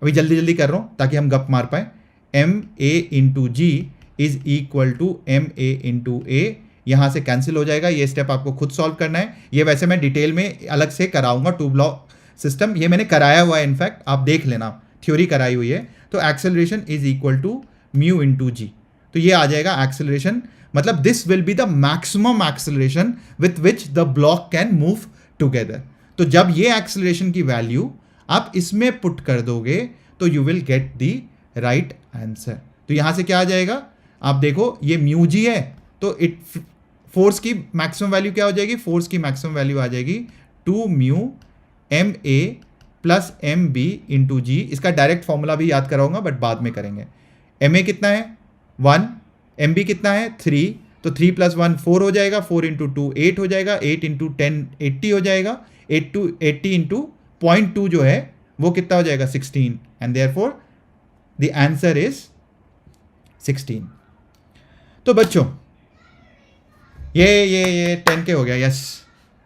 अभी जल्दी जल्दी कर रहा हूँ ताकि हम गप मार पाए, ma into g is equal to ma into a। यहाँ से कैंसिल हो जाएगा, ये स्टेप आपको खुद सॉल्व करना है, ये वैसे मैं डिटेल में अलग से कराऊंगा, 2 ब्लॉक सिस्टम, ये मैंने कराया हुआ है, इनफैक्ट आप देख लेना, थ्योरी कराई हुई है। तो acceleration is equal to mu into g, तो ये आ जाएगा एक्सेलरेशन, मतलब this will be the maximum acceleration with which the block can move together. तो जब ये एक्सेलरेशन की वैल्यू आप इसमें पुट कर दोगे तो you will get the right answer. तो यहां से क्या आ जाएगा, आप देखो ये म्यू जी है, तो इट फोर्स की मैक्सिमम वैल्यू क्या हो जाएगी, फोर्स की मैक्सिमम वैल्यू आ जाएगी 2 mu ma plus mb into g. इसका डायरेक्ट फॉर्मूला भी याद कराऊंगा बट बाद में करेंगे। ma कितना है 1, mb कितना है 3, तो 3 प्लस 1 4 हो जाएगा, 4 इंटू 2 8 हो जाएगा, 8 इंटू 10 80 हो जाएगा, 80 इंटू 0.2 जो है वो कितना हो जाएगा 16, and therefore the answer is 16। तो बच्चों ये 10K हो गया, यस।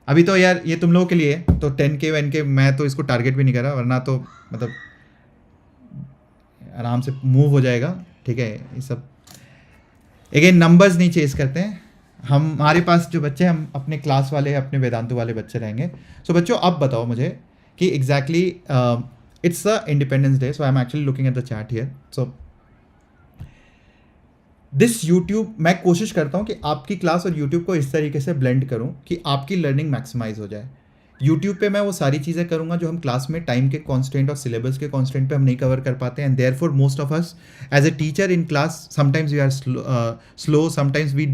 अभी तो यार ये तुम लोगों के लिए, तो 10K 1K मैं तो इसको टारगेट भी नहीं कर रहा, वरना तो मतलब आराम से मूव हो जाएगा, ठीक है। ये सब अगेन नंबर्स नहीं चेस करते हैं हम, हमारे पास जो बच्चे हैं हम अपने क्लास वाले, अपने वेदांतु वाले बच्चे रहेंगे। सो बच्चों अब बताओ मुझे कि exactly it's the independence day, so I am actually looking at the chat here. So this YouTube, मैं कोशिश करता हूँ कि आपकी क्लास और यूट्यूब को इस तरीके से ब्लेंड करूँ कि आपकी लर्निंग मैक्सिमाइज हो जाए। यूट्यूब पे मैं वो सारी चीज़ें करूँगा जो हम क्लास में टाइम के कॉन्स्टेंट और सिलेबस के कॉन्स्टेंट पे हम नहीं कवर कर पाते हैं, and therefore most of us as a teacher in class sometimes we are slow, sometimes we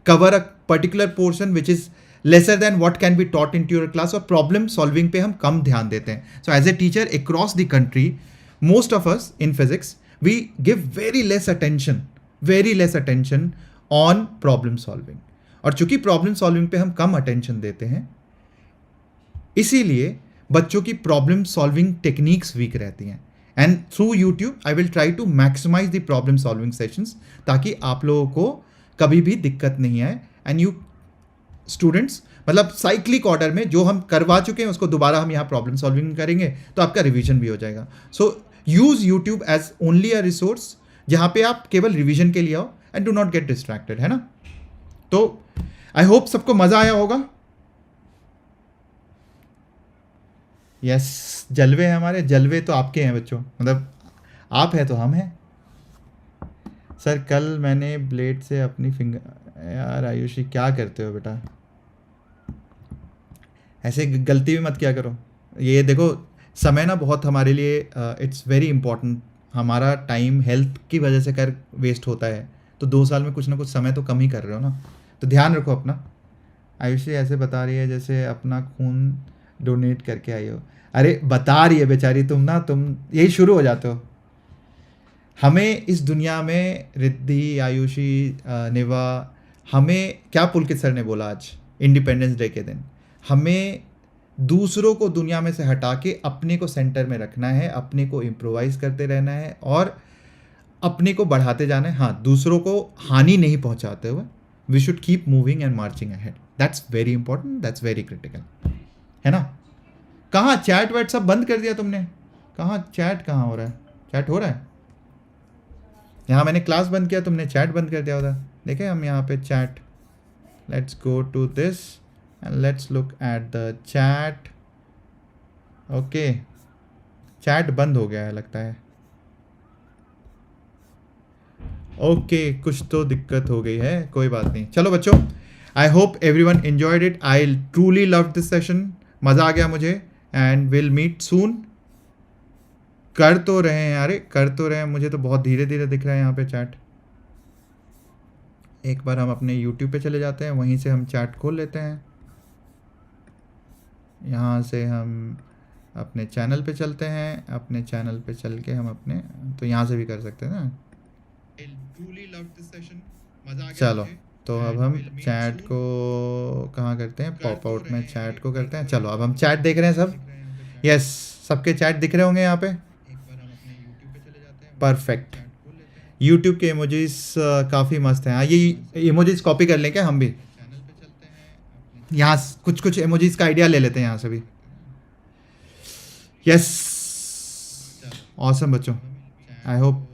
cover a particular portion which is lesser than what can be taught in to your class, और प्रॉब्लम सॉल्विंग पे हम कम ध्यान देते हैं। So as a teacher across the country, most of us in physics we give very less attention on problem solving, और चूंकि प्रॉब्लम सॉल्विंग पे हम कम अटेंशन देते हैं इसीलिए बच्चों की प्रॉब्लम सॉल्विंग टेक्निक्स वीक रहती हैं। And through YouTube I will try to maximise the problem solving sessions, ताकि आप लोगों को कभी भी दिक्कत नहीं आए, एंड यू स्टूडेंट्स मतलब साइक्लिक ऑर्डर में जो हम करवा चुके हैं उसको दोबारा हम यहाँ प्रॉब्लम सॉल्विंग करेंगे तो आपका रिवीजन भी हो जाएगा। So use YouTube as only a resource जहाँ पे आप केवल रिवीजन के लिए आओ, and do not get distracted, है ना। तो आई होप सबको मज़ा आया होगा। यस, जलवे हैं हमारे, जलवे तो आपके हैं बच्चों, मतलब आप हैं तो हम हैं। सर कल मैंने ब्लेड से अपनी फिंगर, यार आयुषी क्या करते हो बेटा, ऐसे गलती भी मत किया करो। ये देखो समय ना बहुत हमारे लिए इट्स वेरी इंपॉर्टेंट, हमारा टाइम हेल्थ की वजह से कर वेस्ट होता है, तो 2 साल में कुछ ना कुछ समय तो कम ही कर रहे हो ना, तो ध्यान रखो अपना। आयुषी ऐसे बता रही है जैसे अपना खून डोनेट करके आई हो। अरे बता रही है बेचारी, तुम यही शुरू हो जाते हो। हमें इस दुनिया में रिद्धि, आयुषी, निवा, हमें क्या पुलकित सर ने बोला आज इंडिपेंडेंस डे के दिन, हमें दूसरों को दुनिया में से हटा के अपने को सेंटर में रखना है, अपने को इम्प्रोवाइज करते रहना है और अपने को बढ़ाते जाना है। हाँ, दूसरों को हानि नहीं पहुंचाते हुए we should keep moving and marching ahead, that's very important, that's very critical, है ना। कहाँ चैट वैट सब बंद कर दिया तुमने, कहाँ चैट कहाँ हो रहा है, चैट हो रहा है यहाँ, मैंने क्लास बंद किया तुमने चैट बंद कर दिया उधर। देखें हम यहाँ पे chat, let's go to this and let's look at the chat. Okay, chat बंद हो गया है लगता है। ओके, कुछ तो दिक्कत हो गई है, कोई बात नहीं। चलो बच्चों, आई hope everyone enjoyed it, I truly love this session, मज़ा आ गया मुझे, एंड विल मीट सून। कर तो रहे हैं, अरे कर तो रहे हैं, मुझे तो बहुत धीरे धीरे दिख रहा है यहाँ पे चैट। एक बार हम अपने यूट्यूब पे चले जाते हैं, वहीं से हम चैट खोल लेते हैं। यहाँ से हम अपने चैनल पे चलते हैं, अपने चैनल पे चल के हम अपने, तो यहाँ से भी कर सकते हैं ना। चलो तो अब हम चैट को कहाँ करते हैं, पॉप आउट में चैट को करते हैं। चलो अब हम चैट देख रहे हैं सब, यस सबके चैट दिख रहे होंगे यहाँ पे। परफेक्ट। यूट्यूब के इमोजीज काफ़ी मस्त हैं। हाँ ये इमोजीज कॉपी कर लें क्या हम भी, यहाँ कुछ कुछ इमोजीज का आइडिया ले लेते हैं यहाँ से भी। यस ऑसम बच्चों, आई होप।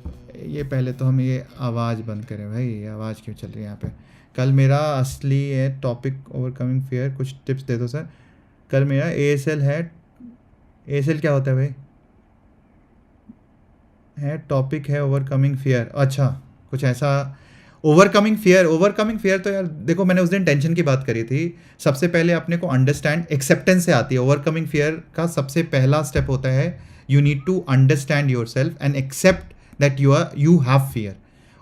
ये पहले तो हम ये आवाज़ बंद करें भाई, ये आवाज़ क्यों चल रही है यहाँ पे। कल मेरा असली है टॉपिक ओवरकमिंग फियर, कुछ टिप्स दे दो सर। कल मेरा ASL है, ASL क्या होता है भाई, है टॉपिक है ओवरकमिंग फियर, अच्छा कुछ ऐसा। ओवरकमिंग फियर तो यार देखो, मैंने उस दिन टेंशन की बात करी थी। सबसे पहले अपने को अंडरस्टैंड एक्सेप्टेंस से आती है। ओवरकमिंग फियर का सबसे पहला स्टेप होता है you need to understand yourself and accept that you have fear.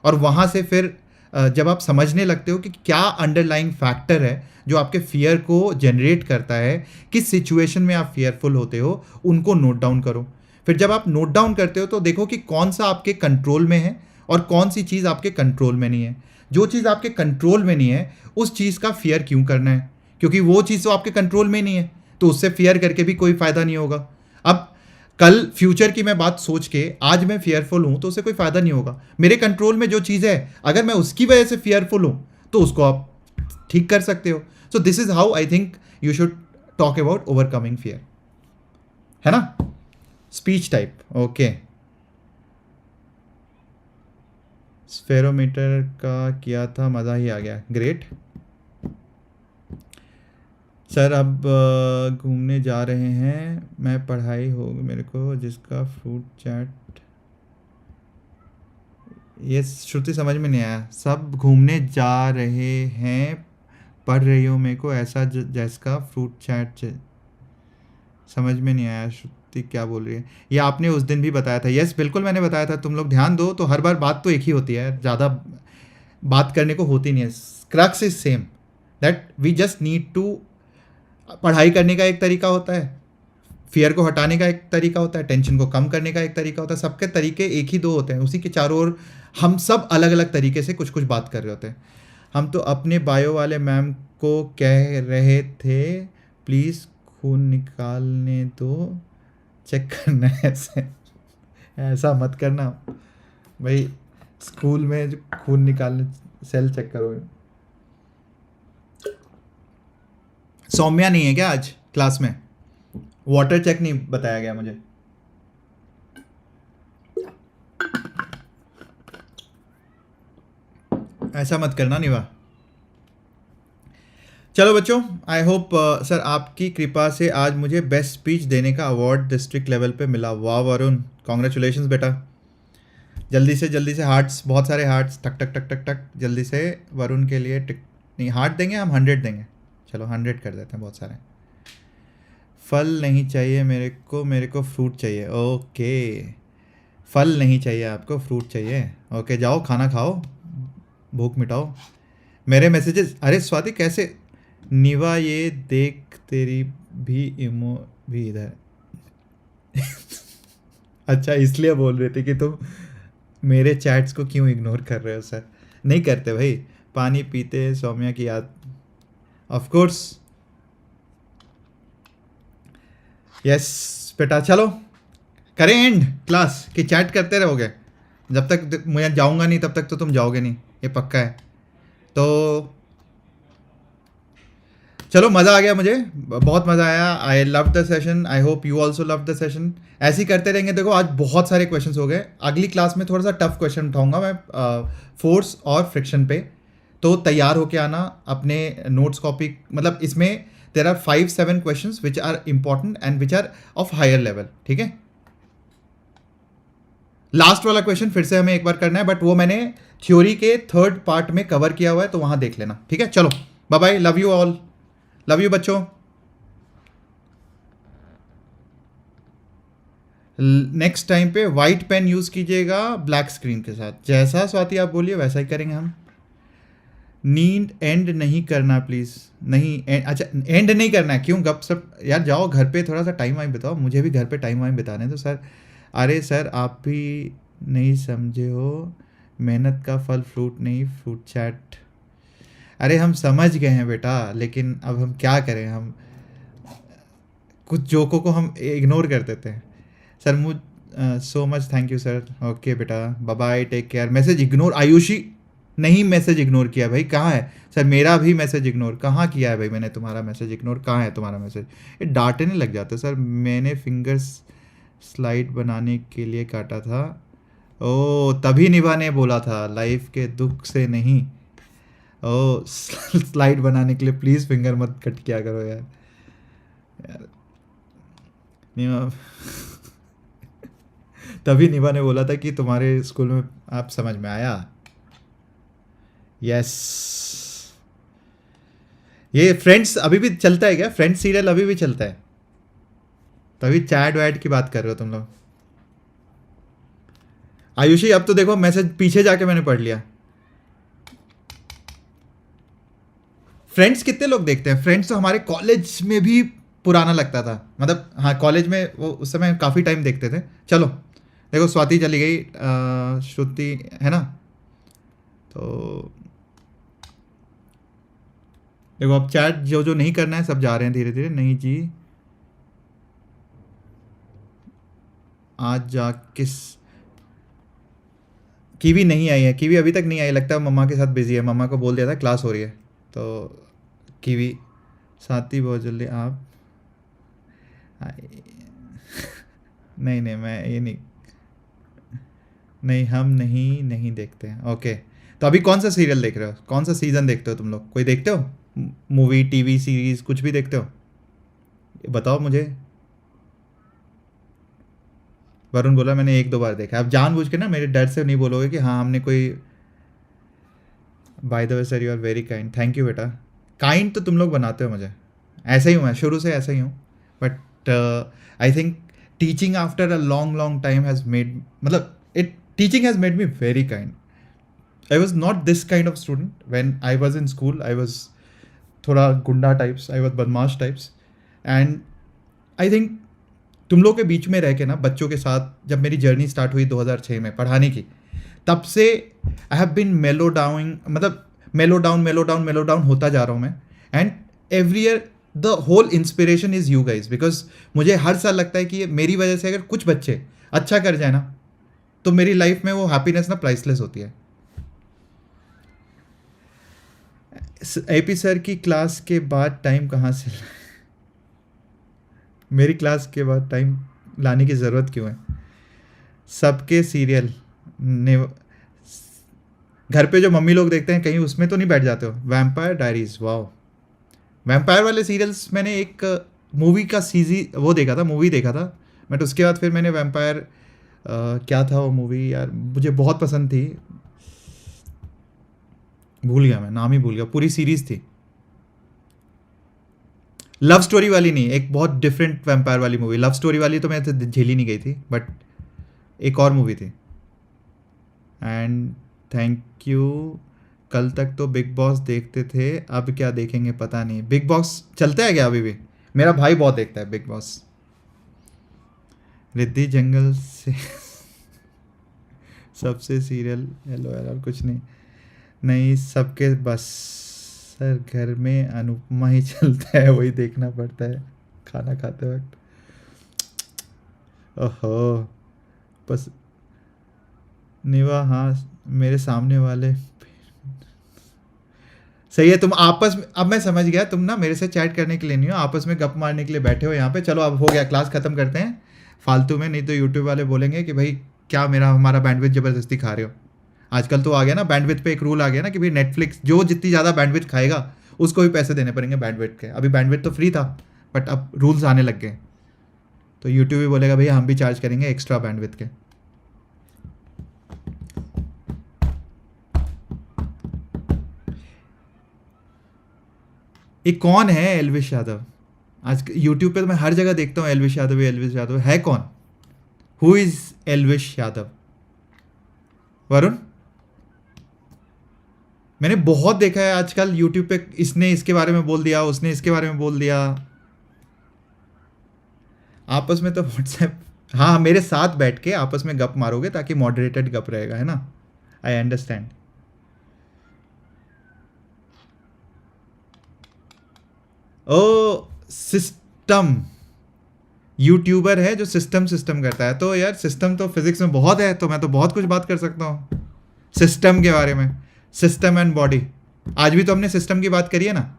और वहाँ से फिर जब आप समझने लगते हो कि क्या अंडरलाइंग फैक्टर है जो आपके फियर को जनरेट करता है, किस सिचुएशन में आप फियरफुल होते हो, उनको नोट डाउन करो। फिर जब आप नोट डाउन करते हो तो देखो कि कौन सा आपके कंट्रोल में है और कौन सी चीज़ आपके कंट्रोल में नहीं है। जो चीज़ आपके कंट्रोल में नहीं है उस चीज़ का फियर क्यों करना है, क्योंकि वो चीज़ तो आपके कंट्रोल में नहीं है, तो उससे फियर करके भी कोई फ़ायदा नहीं होगा। अब कल फ्यूचर की मैं बात सोच के आज मैं फियरफुल हूँ तो उससे कोई फ़ायदा नहीं होगा। मेरे कंट्रोल में जो चीज़ है अगर मैं उसकी वजह से फियरफुल हूँ तो उसको आप ठीक कर सकते हो। So this is how I think you should talk about overcoming fear, है ना। Speech type, okay. स्फेरोमीटर का किया था, मज़ा ही आ गया, ग्रेट। सर अब घूमने जा रहे हैं, मैं पढ़ाई होगी मेरे को जिसका फ्रूट चैट, ये श्रुति समझ में नहीं आया। सब घूमने जा रहे हैं, पढ़ रही हो मेरे को ऐसा जिसका फ्रूट चैट, समझ में नहीं आया श्रुति क्या बोल रही है। ये आपने उस दिन भी बताया था, यस बिल्कुल मैंने बताया था। तुम लोग ध्यान दो तो हर बार बात तो एक ही होती है, ज़्यादा बात करने को होती नहीं है। Crux is same, that we just need to, पढ़ाई करने का एक तरीका होता है, फियर को हटाने का एक तरीका होता है, टेंशन को कम करने का एक तरीका होता है। सबके तरीके एक ही दो होते हैं, उसी के चारों ओर हम सब अलग अलग तरीके से कुछ कुछ बात कर रहे होते हैं। हम तो अपने बायो वाले मैम को कह रहे थे प्लीज़ खून निकालने दो, चेक करना है ऐसे, ऐसा मत करना भाई। स्कूल में जो खून निकालने सेल चेक करो। सौम्या नहीं है क्या आज क्लास में, वाटर चेक नहीं बताया गया मुझे। ऐसा मत करना निवा। चलो बच्चों, आई होप सर आपकी कृपा से आज मुझे बेस्ट स्पीच देने का अवार्ड डिस्ट्रिक्ट लेवल पे मिला। वाह वरुण, कॉन्ग्रेचुलेशंस बेटा। जल्दी से हार्ट्स, बहुत सारे हार्ट्स, टक टक टक टक टक, जल्दी से वरुण के लिए टिक, नहीं हार्ट देंगे हम, 100 देंगे। चलो 100 कर देते हैं, बहुत सारे। फल नहीं चाहिए मेरे को फ्रूट चाहिए, ओके। फल नहीं चाहिए आपको, फ्रूट चाहिए, ओके। जाओ खाना खाओ, भूख मिटाओ। मेरे मैसेजेस, अरे स्वाति कैसे, निवा ये देख तेरी भी इमो भी इधर अच्छा इसलिए बोल रहे थे कि तुम मेरे चैट्स को क्यों इग्नोर कर रहे हो सर। नहीं करते भाई, पानी पीते सौम्या की याद, ऑफ कोर्स। यस बेटा, चलो करें एंड क्लास कि चैट करते रहोगे जब तक मैं जाऊंगा नहीं, तब तक तो तुम जाओगे नहीं, ये पक्का है। तो चलो, मज़ा आ गया, मुझे बहुत मज़ा आया। I love the session, I hope you also love the session. ऐसे ही करते रहेंगे। देखो आज बहुत सारे क्वेश्चंस हो गए, अगली क्लास में थोड़ा सा टफ क्वेश्चन उठाऊंगा मैं फोर्स और फ्रिक्शन पे, तो तैयार होके आना। अपने नोट्स कॉपी, मतलब इसमें there are 5-7 questions which are important and which are of higher level, ठीक है। लास्ट वाला क्वेश्चन फिर से हमें एक बार करना है, बट वो मैंने थ्योरी के 3rd पार्ट में कवर किया हुआ है, तो वहां देख लेना, ठीक है। चलो bye bye, love you all, love you बच्चों, नेक्स्ट टाइम पे वाइट पेन यूज़ कीजिएगा ब्लैक स्क्रीन के साथ। जैसा स्वाति आप बोलिए वैसा ही करेंगे हम। नींद एंड नहीं करना प्लीज़। नहीं अच्छा एंड नहीं करना है, क्यों गप सब यार, जाओ घर पे थोड़ा सा टाइम वाइम बिताओ, मुझे भी घर पे टाइम वाइम बिताने दो सर। अरे सर आप भी नहीं समझे हो, मेहनत का फल फ्रूट नहीं फ्रूट चैट। अरे हम समझ गए हैं बेटा, लेकिन अब हम क्या करें, हम कुछ जोकों को हम इग्नोर कर देते हैं sir. So much thank you sir. Okay बेटा bye bye, take care. Message ignore Ayushi, नहीं मैसेज इग्नोर किया भाई, कहाँ है सर? मेरा भी मैसेज इग्नोर कहाँ किया है भाई मैंने? तुम्हारा मैसेज इग्नोर कहाँ है? तुम्हारा मैसेज ये डांटने लग जाते सर। मैंने फिंगर्स स्लाइड बनाने के लिए काटा था। ओ तभी निभा ने बोला था लाइफ के दुख से नहीं। ओ स्लाइड बनाने के लिए प्लीज़ फिंगर मत कट किया करो यार। यार निभा तभी निभा ने बोला था कि तुम्हारे स्कूल में आप समझ में आया। यस ये फ्रेंड्स अभी भी चलता है क्या? फ्रेंड्स सीरियल अभी भी चलता है? तभी चैट वैट की बात कर रहे हो तुम लोग। आयुषी अब तो देखो मैसेज पीछे जाके मैंने पढ़ लिया। फ्रेंड्स कितने लोग देखते हैं? फ्रेंड्स तो हमारे कॉलेज में भी पुराना लगता था, मतलब हाँ कॉलेज में वो उस समय काफ़ी टाइम देखते थे। चलो देखो स्वाति चली गई, श्रुति है ना, तो देखो अब चैट जो जो नहीं करना है सब जा रहे हैं धीरे धीरे। नहीं जी आज जा किस कीवी नहीं आई है? कीवी अभी तक नहीं आई, लगता है मम्मा के साथ बिजी है। मम्मा को बोल दिया था क्लास हो रही है, तो कीवी साथी बहुत जल्दी आप नहीं नहीं मैं ये नहीं, नहीं हम नहीं नहीं देखते हैं। ओके तो अभी कौन सा सीरियल देख रहे हो? कौन सा सीज़न देखते हो तुम लोग? कोई देखते हो मूवी टीवी सीरीज कुछ भी देखते हो? ये बताओ मुझे। वरुण बोला मैंने एक दो बार देखा। अब जानबूझ के ना मेरे डर से नहीं बोलोगे कि हाँ हमने कोई। By the way sir you are very kind. Thank you बेटा। काइंड तो तुम लोग बनाते हो मुझे, ऐसे ही हूँ मैं, शुरू से ऐसा ही हूँ। But I think teaching after a long long time has made, मतलब it teaching has made me very kind. I was not this kind of student when I was in school. I was थोड़ा गुंडा टाइप्स, आई वॉज बदमाश टाइप्स। एंड आई थिंक तुम लोग के बीच में रह के ना, बच्चों के साथ जब मेरी जर्नी स्टार्ट हुई 2006 में पढ़ाने की, तब से I have been mellow down, मतलब मेलो डाउन होता जा रहा हूँ मैं। And every year the whole inspiration is you guys, because मुझे हर साल लगता है कि मेरी वजह से अगर कुछ बच्चे अच्छा कर जाए ना, तो मेरी लाइफ में वो हैप्पीनेस ना प्राइसलेस होती है। एपी सर की क्लास के बाद टाइम कहाँ से मेरी क्लास के बाद टाइम लाने की ज़रूरत क्यों है? सबके सीरियल ने घर पे जो मम्मी लोग देखते हैं कहीं उसमें तो नहीं बैठ जाते हो? Vampire diaries, wow. वैम्पायर वाले सीरियल्स मैंने एक मूवी का सीजी वो देखा था, मूवी देखा था, बट उसके बाद फिर मैंने वैम्पायर क्या था वो मूवी यार, मुझे बहुत पसंद थी, भूल गया मैं, नाम ही भूल गया। पूरी सीरीज थी, लव स्टोरी वाली नहीं, एक बहुत डिफरेंट वैम्पायर वाली मूवी। लव स्टोरी वाली तो मैं झेली नहीं गई थी, बट एक और मूवी थी। And thank you. कल तक तो बिग बॉस देखते थे, अब क्या देखेंगे पता नहीं। बिग बॉस चलता है क्या अभी भी? मेरा भाई बहुत देखता है बिग बॉस। रिद्धि जंगल से सबसे सीरियल हेलो यार, और कुछ नहीं। नहीं सबके बस सर, घर में अनुपमा ही चलता है, वही देखना पड़ता है खाना खाते वक्त। ओहो बस निवा, हाँ मेरे सामने वाले सही है। तुम आपस में, अब मैं समझ गया, तुम ना मेरे से चैट करने के लिए नहीं हो, आपस में गप मारने के लिए बैठे हो यहाँ पे। चलो अब हो गया, क्लास खत्म करते हैं फालतू में, नहीं तो यूट्यूब वाले बोलेंगे कि भाई क्या मेरा हमारा बैंडविड्थ ज़बरदस्ती खा रहे हो। आजकल तो आ गया ना बैंडविड्थ पे एक रूल आ गया ना कि भाई नेटफ्लिक्स जो जितनी ज़्यादा बैंडविड्थ खाएगा उसको भी पैसे देने पड़ेंगे बैंडविड्थ के। अभी बैंडविड्थ तो फ्री था, बट अब रूल्स आने लग गए, तो यूट्यूब भी बोलेगा भैया हम भी चार्ज करेंगे एक्स्ट्रा बैंडविड्थ के। ये कौन है एल्विश यादव? आज यूट्यूब पे तो मैं हर जगह देखता हूँ एल्विश यादव, एल्विश यादव है कौन? Who is Elvish Yadav? वरुण, मैंने बहुत देखा है आजकल यूट्यूब पे, इसने इसके बारे में बोल दिया, उसने इसके बारे में बोल दिया। आपस में तो व्हाट्सएप, हाँ मेरे साथ बैठ के आपस में गप मारोगे ताकि मॉडरेटेड गप रहेगा, है ना? I understand. ओ सिस्टम, यूट्यूबर है जो सिस्टम सिस्टम करता है, तो यार सिस्टम तो फिजिक्स में बहुत है, तो मैं तो बहुत कुछ बात कर सकता हूँ सिस्टम के बारे में। सिस्टम एंड बॉडी, आज भी तो हमने सिस्टम की बात करी है ना।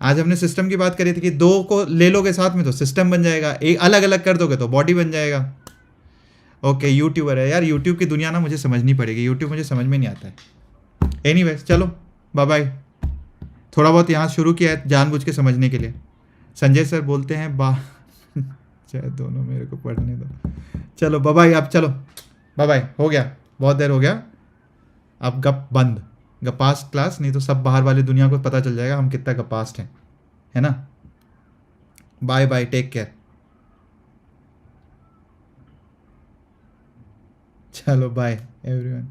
आज हमने सिस्टम की बात करी थी कि दो को ले लोगे साथ में तो सिस्टम बन जाएगा, एक अलग अलग कर दोगे तो बॉडी बन जाएगा। ओके, यूट्यूबर है यार, यूट्यूब की दुनिया ना मुझे समझनी पड़ेगी, यूट्यूब मुझे समझ में नहीं आता है। एनीवेज चलो बाय बाय। थोड़ा बहुत यहाँ शुरू किया है जानबूझ के समझने के लिए। संजय सर बोलते हैं बा चाहे दोनों मेरे को पढ़ने दो। चलो बाय बाय, अब चलो बाय बाय, हो गया बहुत देर हो गया, अब गप बंद। गपास्ट क्लास, नहीं तो सब बाहर वाली दुनिया को पता चल जाएगा हम कितना गपास्ट हैं, है ना? Bye bye, take care. चलो बाय एवरीवन।